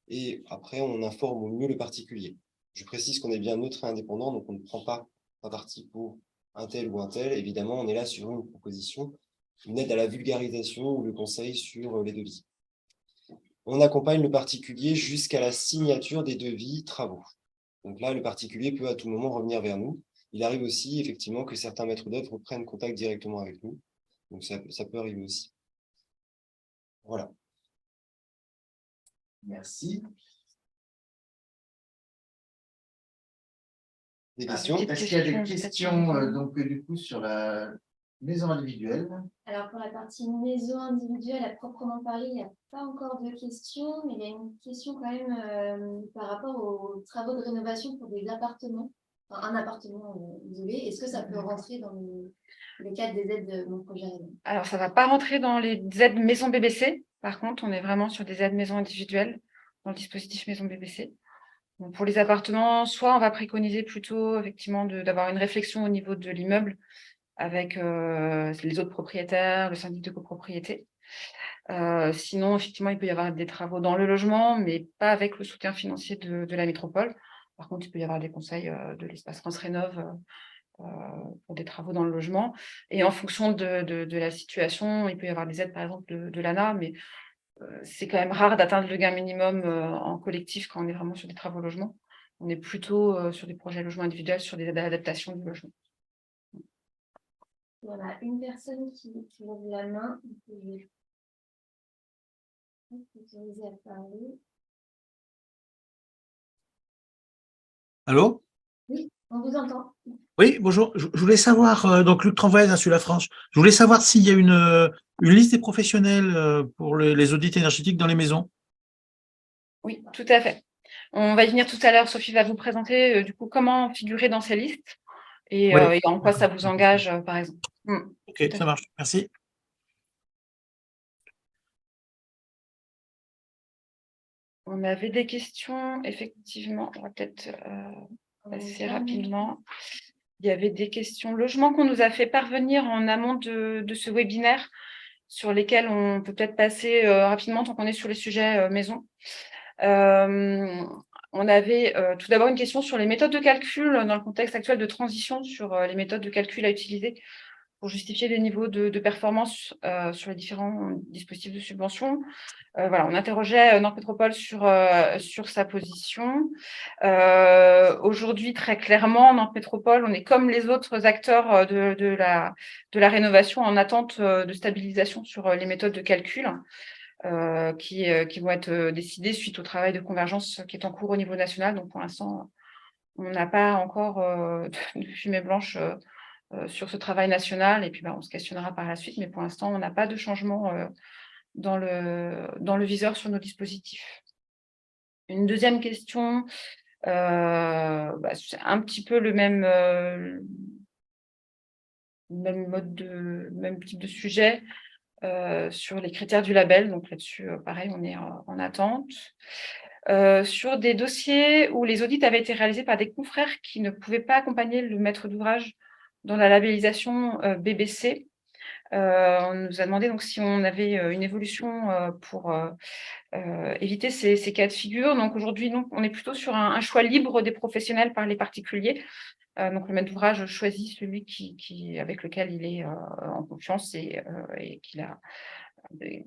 et après, on informe au mieux le particulier. Je précise qu'on est bien neutre et indépendant, donc on ne prend pas parti pour un tel ou un tel. Évidemment, on est là sur une proposition, une aide à la vulgarisation ou le conseil sur les devis. On accompagne le particulier jusqu'à la signature des devis travaux. Donc là, le particulier peut à tout moment revenir vers nous. Il arrive aussi, effectivement, que certains maîtres d'œuvre prennent contact directement avec nous. Donc ça peut arriver aussi. Voilà.
Merci.
Des questions?
Est-ce qu'il y a des questions donc, du coup, sur la maison individuelle?
Alors, pour la partie maison individuelle, à proprement parler, il n'y a pas encore de questions, mais il y a une question quand même par rapport aux travaux de rénovation pour des appartements. Enfin, un appartement isolé. Est-ce que ça peut rentrer dans le cadre des aides de mon projet Rénov'?
Alors, ça ne va pas rentrer dans les aides maison BBC. Par contre, on est vraiment sur des aides maison individuelles dans le dispositif maison BBC. Donc, pour les appartements, soit on va préconiser plutôt effectivement d'avoir une réflexion au niveau de l'immeuble avec les autres propriétaires, le syndic de copropriété. Sinon, effectivement, il peut y avoir des travaux dans le logement, mais pas avec le soutien financier de la métropole. Par contre, il peut y avoir des conseils de l'espace France Rénov' pour des travaux dans le logement. Et en fonction de la situation, il peut y avoir des aides, par exemple, de l'ANA, mais c'est quand même rare d'atteindre le gain minimum en collectif quand on est vraiment sur des travaux logement. On est plutôt sur des projets logement individuels, sur des aides à l'adaptation du logement.
Il y en a une personne qui lève la main. Je vais autoriser à parler.
Allô?
Oui, on vous entend.
Oui, bonjour. Je voulais savoir, donc Luc Tranvoise, Insu La France, je voulais savoir s'il y a une liste des professionnels pour les audits énergétiques dans les maisons.
Oui, tout à fait. On va y venir tout à l'heure. Sophie va vous présenter du coup comment figurer dans ces listes et,
Oui.
et en quoi ça vous engage, par exemple.
Ok, ça marche. Merci.
On avait des questions, effectivement. On va peut-être passer rapidement. Il y avait des questions logement qu'on nous a fait parvenir en amont de ce webinaire sur lesquels on peut peut-être passer rapidement tant qu'on est sur les sujets maison. On avait tout d'abord une question sur les méthodes de calcul dans le contexte actuel de transition sur les méthodes de calcul à utiliser pour justifier les niveaux de performance sur les différents dispositifs de subvention. Voilà, on interrogeait Nantes Métropole sur sa position. Aujourd'hui, très clairement, Nantes Métropole, on est comme les autres acteurs de la rénovation en attente de stabilisation sur les méthodes de calcul. Qui vont être décidées suite au travail de convergence qui est en cours au niveau national. Donc, pour l'instant, on n'a pas encore de fumée blanche sur ce travail national. Et puis, on se questionnera par la suite. Mais pour l'instant, on n'a pas de changement dans le viseur sur nos dispositifs. Une deuxième question, c'est un petit peu le même type de sujet. Sur les critères du label, donc là-dessus, pareil, on est en attente. Sur des dossiers où les audits avaient été réalisés par des confrères qui ne pouvaient pas accompagner le maître d'ouvrage dans la labellisation BBC, on nous a demandé donc si on avait une évolution pour éviter ces cas de figure. Donc aujourd'hui, on est plutôt sur un choix libre des professionnels par les particuliers. Donc le maître d'ouvrage choisit celui avec lequel il est en confiance et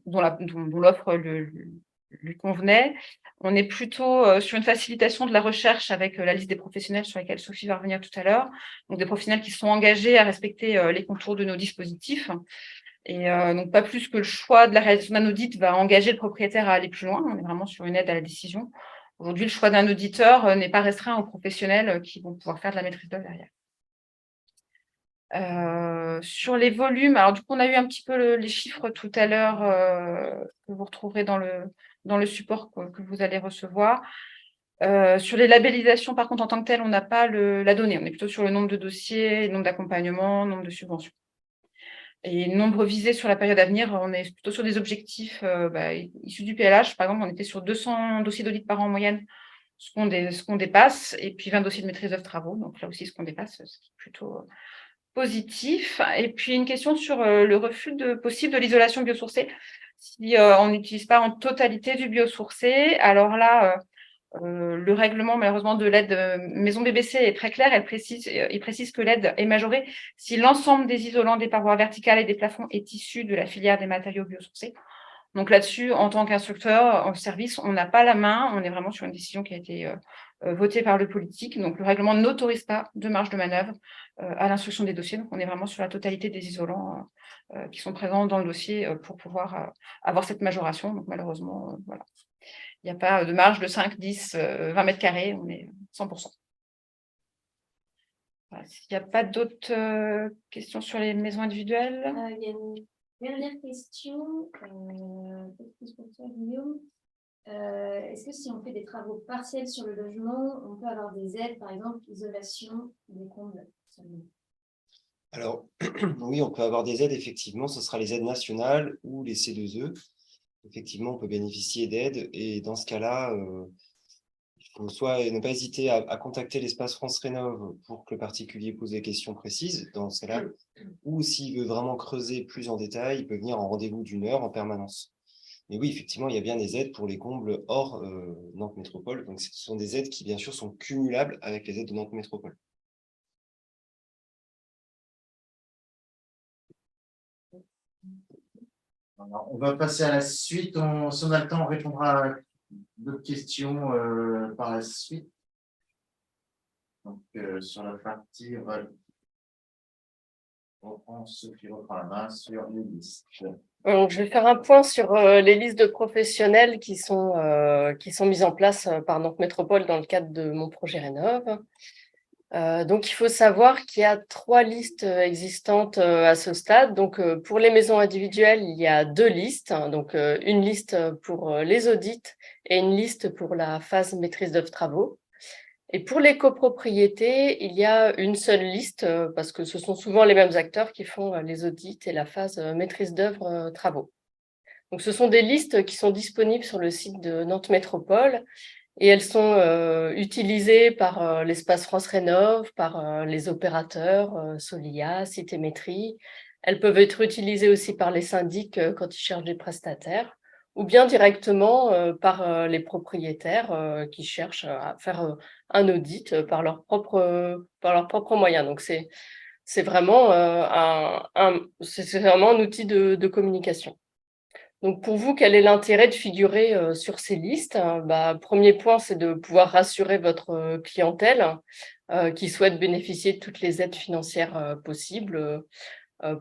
dont l'offre lui convenait. On est plutôt sur une facilitation de la recherche avec la liste des professionnels sur lesquels Sophie va revenir tout à l'heure. Donc des professionnels qui sont engagés à respecter les contours de nos dispositifs. Et donc pas plus que le choix de la réalisation d'un audit va engager le propriétaire à aller plus loin. On est vraiment sur une aide à la décision. Aujourd'hui, le choix d'un auditeur n'est pas restreint aux professionnels qui vont pouvoir faire de la maîtrise d'œuvre derrière. Sur les volumes, alors du coup, on a eu un petit peu les chiffres tout à l'heure que vous retrouverez dans le support que vous allez recevoir. Sur les labellisations, par contre, en tant que telles, on n'a pas la donnée. On est plutôt sur le nombre de dossiers, nombre d'accompagnements, nombre de subventions. Et nombre visé sur la période à venir, on est plutôt sur des objectifs issus du PLH. Par exemple, on était sur 200 dossiers d'audit par an en moyenne, ce qu'on dépasse, et puis 20 dossiers de maîtrise d'œuvre travaux. Donc là aussi, ce qu'on dépasse, ce qui est plutôt positif. Et puis une question sur le refus possible de l'isolation biosourcée. Si on n'utilise pas en totalité du biosourcé, alors là, le règlement, malheureusement, de l'aide maison BBC est très clair. Il précise que l'aide est majorée si l'ensemble des isolants des parois verticales et des plafonds est issu de la filière des matériaux biosourcés. Donc là-dessus, en tant qu'instructeur en service, on n'a pas la main. On est vraiment sur une décision qui a été votée par le politique. Donc le règlement n'autorise pas de marge de manœuvre à l'instruction des dossiers. Donc on est vraiment sur la totalité des isolants qui sont présents dans le dossier pour pouvoir avoir cette majoration. Donc malheureusement, voilà. Il n'y a pas de marge de 5, 10, 20 mètres carrés, on est 100%. Voilà. S'il n'y a pas d'autres questions sur les maisons individuelles.
Il y a une dernière question, peut-être plus pour toi, Guillaume. Est-ce que si on fait des travaux partiels sur le logement, on peut avoir des aides, par exemple, isolation des combles seulement?
Alors, oui, on peut avoir des aides, effectivement, ce sera les aides nationales ou les C2E. Effectivement, on peut bénéficier d'aides et dans ce cas-là, il faut soit ne pas hésiter à contacter l'espace France Rénov pour que le particulier pose des questions précises dans ce cas-là, ou s'il veut vraiment creuser plus en détail, il peut venir en rendez-vous d'1 heure en permanence. Mais oui, effectivement, il y a bien des aides pour les combles hors Nantes Métropole. Donc, ce sont des aides qui, bien sûr, sont cumulables avec les aides de Nantes Métropole.
Alors, on va passer à la suite. Si on a le temps, on répondra à d'autres questions par la suite. Donc, sur la partie, Sophie reprend la main sur les listes.
Donc, je vais faire un point sur les listes de professionnels qui sont mises en place par Nantes Métropole dans le cadre de mon projet Rénov. Donc, il faut savoir qu'il y a 3 listes existantes à ce stade. Donc, pour les maisons individuelles, il y a 2 listes. Donc, une liste pour les audits et une liste pour la phase maîtrise d'œuvre travaux. Et pour les copropriétés, il y a une seule liste parce que ce sont souvent les mêmes acteurs qui font les audits et la phase maîtrise d'œuvre travaux. Donc, ce sont des listes qui sont disponibles sur le site de Nantes Métropole. Et elles sont utilisées par l'espace France Rénov, par les opérateurs, Solia, Citémétrie. Elles peuvent être utilisées aussi par les syndics quand ils cherchent des prestataires, ou bien directement par les propriétaires qui cherchent à faire un audit par leurs propres moyens. Donc, c'est vraiment, c'est vraiment un outil de communication. Donc, pour vous, quel est l'intérêt de figurer sur ces listes? Premier point, c'est de pouvoir rassurer votre clientèle qui souhaite bénéficier de toutes les aides financières possibles.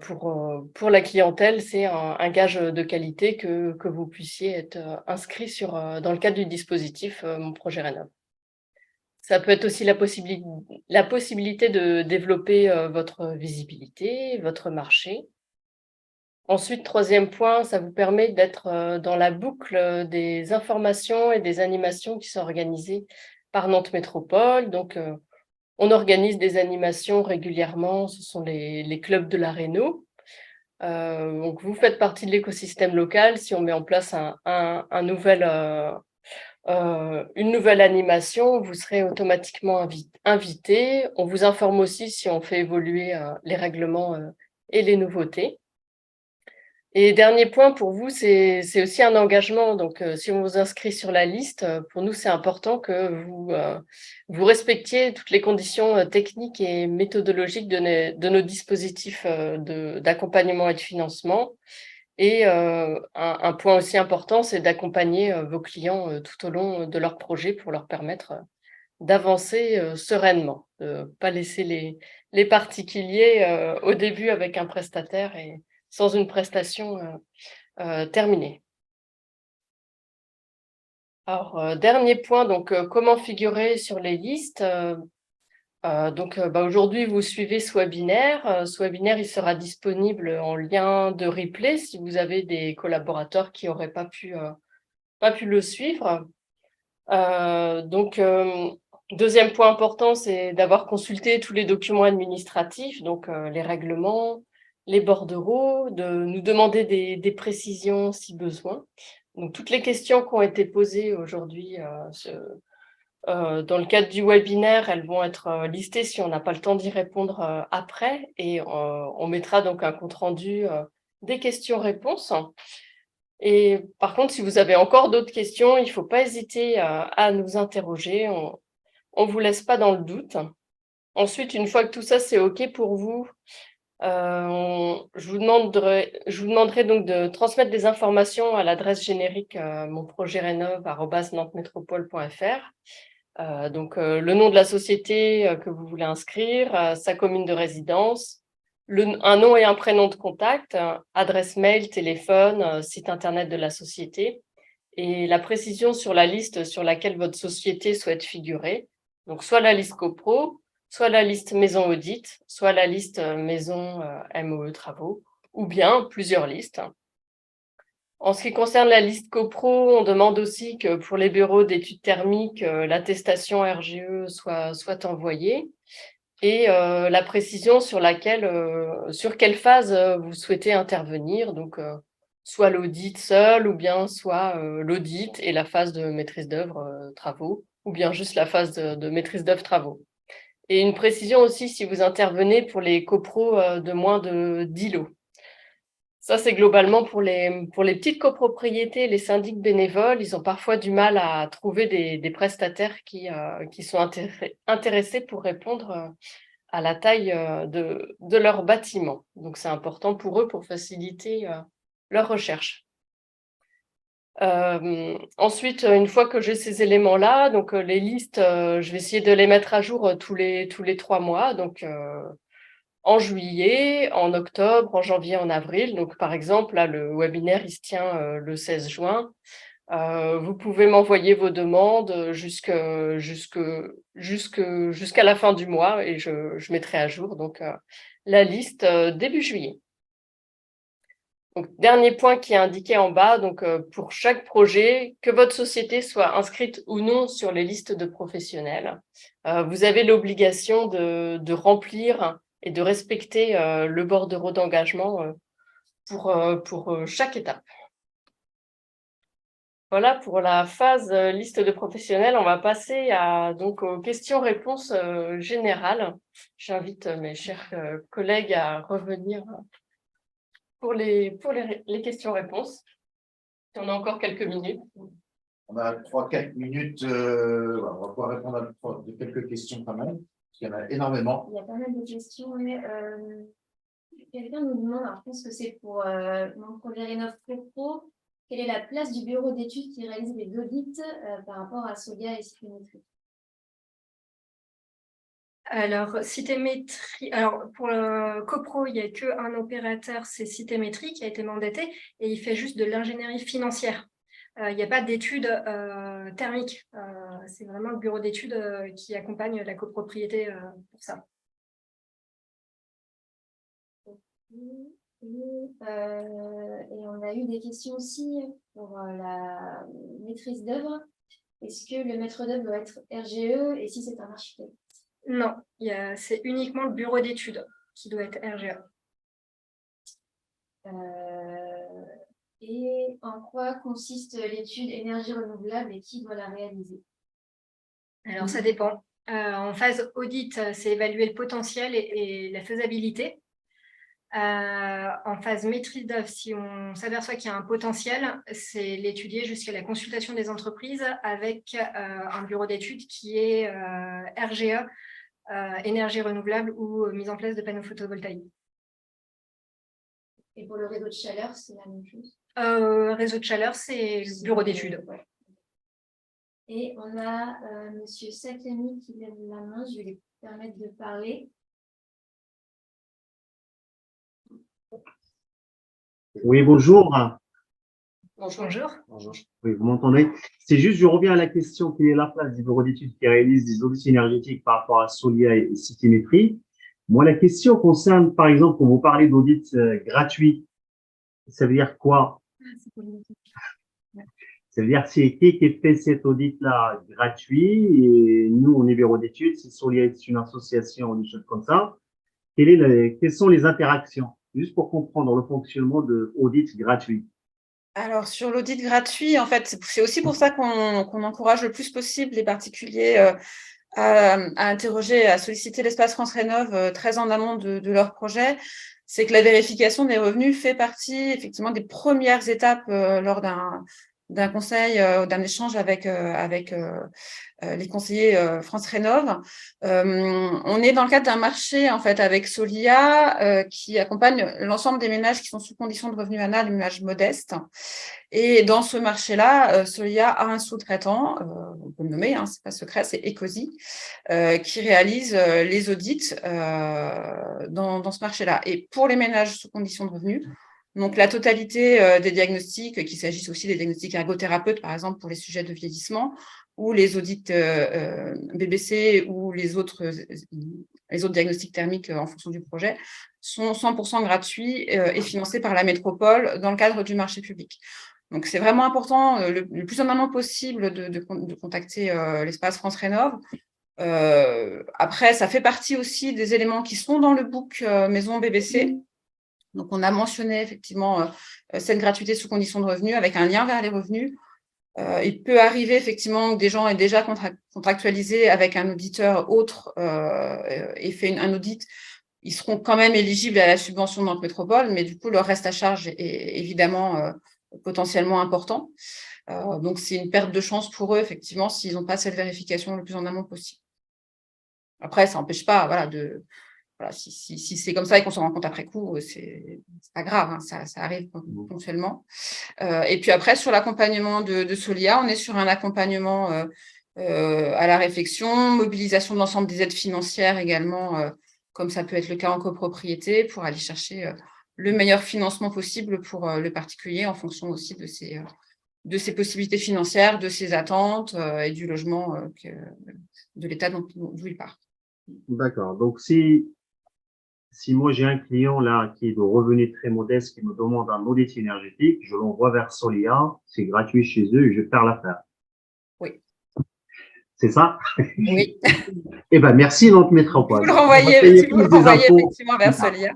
Pour la clientèle, c'est un gage de qualité que vous puissiez être inscrit dans le cadre du dispositif Mon Projet Rénov. Ça peut être aussi la possibilité de développer votre visibilité, votre marché. Ensuite, 3e point, ça vous permet d'être dans la boucle des informations et des animations qui sont organisées par Nantes Métropole. Donc, on organise des animations régulièrement, ce sont les clubs de la Réno. Donc, vous faites partie de l'écosystème local. Si on met en place une nouvelle animation, vous serez automatiquement invité. On vous informe aussi si on fait évoluer les règlements et les nouveautés. Et dernier point pour vous, c'est aussi un engagement. Donc, si on vous inscrit sur la liste, pour nous, c'est important que vous respectiez toutes les conditions techniques et méthodologiques de nos dispositifs d'accompagnement et de financement. Et un point aussi important, c'est d'accompagner vos clients tout au long de leur projet pour leur permettre d'avancer sereinement, de ne pas laisser les particuliers au début avec un prestataire et sans une prestation terminée. Alors, dernier point, donc comment figurer sur les listes. Aujourd'hui, vous suivez ce webinaire. Ce webinaire, il sera disponible en lien de replay si vous avez des collaborateurs qui n'auraient pas pu le suivre. Deuxième point important, c'est d'avoir consulté tous les documents administratifs, donc les règlements, les bordereaux, de nous demander des précisions si besoin. Donc, toutes les questions qui ont été posées aujourd'hui dans le cadre du webinaire, elles vont être listées si on n'a pas le temps d'y répondre après, et on mettra donc un compte-rendu des questions-réponses. Et par contre, si vous avez encore d'autres questions, il ne faut pas hésiter à nous interroger. On ne vous laisse pas dans le doute. Ensuite, une fois que tout ça, c'est OK pour vous, je vous demanderai donc de transmettre des informations à l'adresse générique monprojetrénov@nantes-métropole.fr. Le nom de la société que vous voulez inscrire, sa commune de résidence, un nom et un prénom de contact, adresse mail, téléphone, site internet de la société, et la précision sur la liste sur laquelle votre société souhaite figurer. Donc, soit la liste copro, soit la liste maison audit, soit la liste maison MOE travaux, ou bien plusieurs listes. En ce qui concerne la liste copro, on demande aussi que pour les bureaux d'études thermiques, l'attestation RGE soit envoyée, et la précision sur quelle phase vous souhaitez intervenir, donc soit l'audit seul, ou bien soit l'audit et la phase de maîtrise d'œuvre travaux, ou bien juste la phase de maîtrise d'œuvre travaux. Et une précision aussi si vous intervenez pour les copros de moins de 10 lots. Ça, c'est globalement pour les petites copropriétés, les syndics bénévoles, ils ont parfois du mal à trouver des prestataires qui sont intéressés pour répondre à la taille de leur bâtiment. Donc, c'est important pour eux pour faciliter leur recherche. Ensuite, une fois que j'ai ces éléments-là, donc les listes, je vais essayer de les mettre à jour tous les 3 mois. Donc, en juillet, en octobre, en janvier, en avril. Donc, par exemple, là, le webinaire, il se tient le 16 juin. Vous pouvez m'envoyer vos demandes jusqu'à la fin du mois, et je mettrai à jour donc la liste début juillet. Donc, dernier point qui est indiqué en bas, donc pour chaque projet, que votre société soit inscrite ou non sur les listes de professionnels, vous avez l'obligation de remplir et de respecter le bordereau d'engagement pour chaque étape. Voilà pour la phase liste de professionnels. On va passer donc aux questions-réponses générales. J'invite mes chers collègues à revenir pour les questions-réponses. Si on a encore quelques minutes.
On a 3-4 minutes. On va pouvoir répondre à quelques questions quand même, parce qu'il y en a énormément.
Il y a pas mal de questions, mais quelqu'un nous demande, alors je pense que c'est pour mon projet Rénov Pro, quelle est la place du bureau d'études qui réalise les audits par rapport à Solia et Citémétrie?
Alors, Citémétrie, alors pour le copro, il n'y a qu'un opérateur, c'est Citémétrie qui a été mandaté, et il fait juste de l'ingénierie financière. Il n'y a pas d'études thermiques. C'est vraiment le bureau d'études qui accompagne la copropriété pour ça.
Et on a eu des questions aussi pour la maîtrise d'œuvre. Est-ce que le maître d'œuvre doit être RGE, et si c'est un architecte?
Non, c'est uniquement le bureau d'études qui doit être RGE.
Et en quoi consiste l'étude énergie renouvelable et qui doit la réaliser?
Alors, ça dépend. En phase audit, c'est évaluer le potentiel et la faisabilité. En phase maîtrise d'œuvre, si on s'aperçoit qu'il y a un potentiel, c'est l'étudier jusqu'à la consultation des entreprises avec un bureau d'études qui est RGE, énergie renouvelable ou mise en place de panneaux photovoltaïques.
Et pour le réseau de chaleur, c'est la même chose?
Réseau de chaleur, c'est le bureau d'études.
Ouais. Et on a Monsieur Sakami qui lève la main, je vais lui permettre de parler.
Oui, bonjour.
Bonjour.
Bonjour.
Oui, vous m'entendez? C'est juste, je reviens à la question, quelle est la place du bureau d'études qui réalise des audits énergétiques par rapport à Solia et Citémétrie? Moi, la question concerne, par exemple, quand vous parlez d'audit gratuit, ça veut dire quoi? C'est-à-dire, c'est qui fait cet audit-là gratuit et nous, on est bureau d'études, si Solia est une association ou des choses comme ça, quelles sont les interactions? Juste pour comprendre le fonctionnement de audit gratuit.
Alors, sur l'audit gratuit, en fait, c'est aussi pour ça qu'on encourage le plus possible les particuliers à interroger, à solliciter l'espace France Rénov très en amont de leur projet. C'est que la vérification des revenus fait partie effectivement des premières étapes lors d'un conseil, d'un échange avec les conseillers France Rénov. On est dans le cadre d'un marché en fait avec Solia qui accompagne l'ensemble des ménages qui sont sous conditions de revenus annuels, les ménages modestes. Et dans ce marché-là, Solia a un sous-traitant, on peut le nommer, hein, c'est pas secret, c'est Ecosi, qui réalise les audits dans ce marché-là. Et pour les ménages sous conditions de revenus, donc la totalité des diagnostics, qu'il s'agisse aussi des diagnostics ergothérapeutes, par exemple, pour les sujets de vieillissement, ou les audits BBC ou les autres diagnostics thermiques en fonction du projet, sont 100% gratuits et financés par la métropole dans le cadre du marché public. Donc, c'est vraiment important, le plus en amont possible, de contacter l'espace France Rénov. Après, ça fait partie aussi des éléments qui sont dans le book Maison BBC. Donc, on a mentionné effectivement cette gratuité sous condition de revenus avec un lien vers les revenus. Il peut arriver effectivement que des gens aient déjà contractualisé avec un auditeur autre et fait un audit. Ils seront quand même éligibles à la subvention de notre métropole, mais du coup, leur reste à charge est évidemment potentiellement important. Donc, c'est une perte de chance pour eux, effectivement, s'ils n'ont pas cette vérification le plus en amont possible. Après, ça n'empêche pas, voilà, si c'est comme ça et qu'on s'en rend compte après coup, c'est pas grave, hein, ça arrive ponctuellement. Et puis après, sur l'accompagnement de Solia, on est sur un accompagnement à la réflexion, mobilisation de l'ensemble des aides financières également, comme ça peut être le cas en copropriété, pour aller chercher le meilleur financement possible pour le particulier en fonction aussi de ses possibilités financières, de ses attentes et du logement de l'état d'où il part.
D'accord. Donc, si moi j'ai un client là qui est de revenus très modeste, qui me demande un audit énergétique, je l'envoie vers Solia, c'est gratuit chez eux et je vais faire l'affaire.
Oui.
C'est ça?
Oui.
Eh ben, merci, notre métropole.
Vous le renvoyez effectivement vers Solia.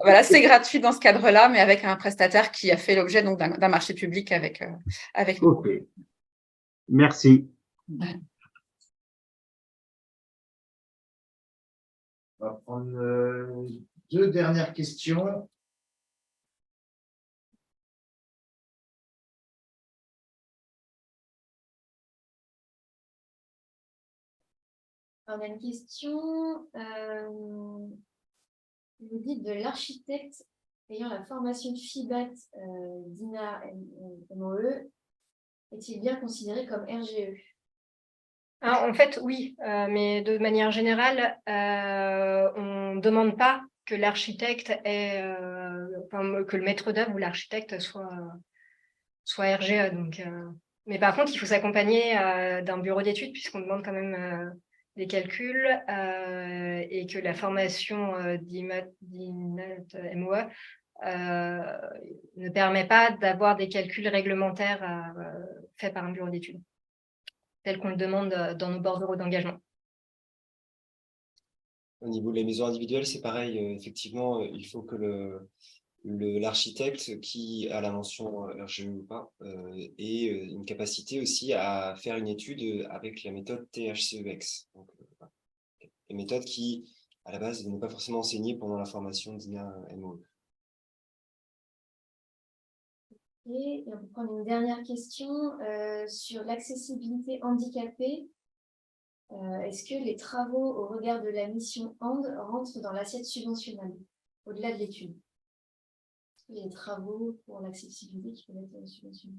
Voilà, c'est gratuit dans ce cadre-là, mais avec un prestataire qui a fait l'objet donc d'un marché public avec nous.
Ok. Merci.
Ouais.
On va prendre deux dernières questions.
On a une question. Vous dites de l'architecte ayant la formation FIBAT d'INA MOE, est-il bien considéré comme RGE?
Alors, en fait, oui, mais de manière générale, on ne demande pas que l'architecte que le maître d'œuvre ou l'architecte soit RGE. Donc, mais par contre, il faut s'accompagner d'un bureau d'études puisqu'on demande quand même des calculs et que la formation d'INA MOE ne permet pas d'avoir des calculs réglementaires faits par un bureau d'études, tel qu'on le demande dans nos bordereaux d'engagement.
Au niveau des maisons individuelles, c'est pareil. Effectivement, il faut que l'architecte qui a la mention RGE ou pas ait une capacité aussi à faire une étude avec la méthode THCEX. Donc, une méthode qui, à la base, n'est pas forcément enseignée pendant la formation d'INA MOE.
Et on peut prendre une dernière question sur l'accessibilité handicapée. Est-ce que les travaux au regard de la mission HAND rentrent dans l'assiette subventionnable, au-delà de l'étude? Est-ce qu'il y a des travaux pour l'accessibilité qui peuvent être subventionnés?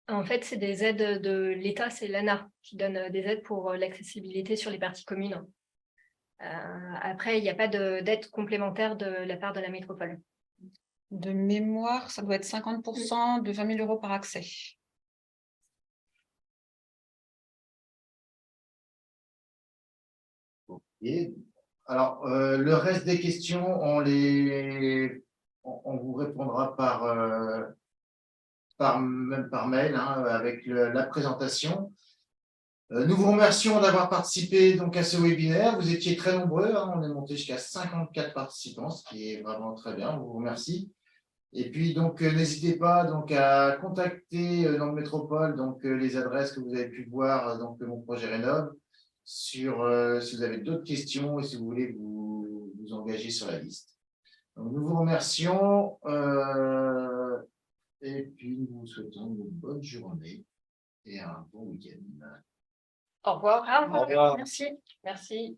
En fait, c'est des aides de l'État, c'est l'ANA qui donne des aides pour l'accessibilité sur les parties communes. Après, il n'y a pas d'aide complémentaire de la part de la métropole.
De mémoire, ça doit être 50% de 20 000 € par accès.
Et alors, le reste des questions, on vous répondra même par mail, hein, avec la présentation. Nous vous remercions d'avoir participé donc à ce webinaire. Vous étiez très nombreux, hein, on est monté jusqu'à 54 participants, ce qui est vraiment très bien. On vous remercie. Et puis donc n'hésitez pas donc à contacter dans le métropole donc les adresses que vous avez pu voir donc de mon projet Rénov sur si vous avez d'autres questions et si vous voulez vous engager sur la liste. Donc, nous vous remercions et puis nous vous souhaitons une bonne journée et un bon week-end.
Au revoir.
Au revoir.
Merci.
Merci.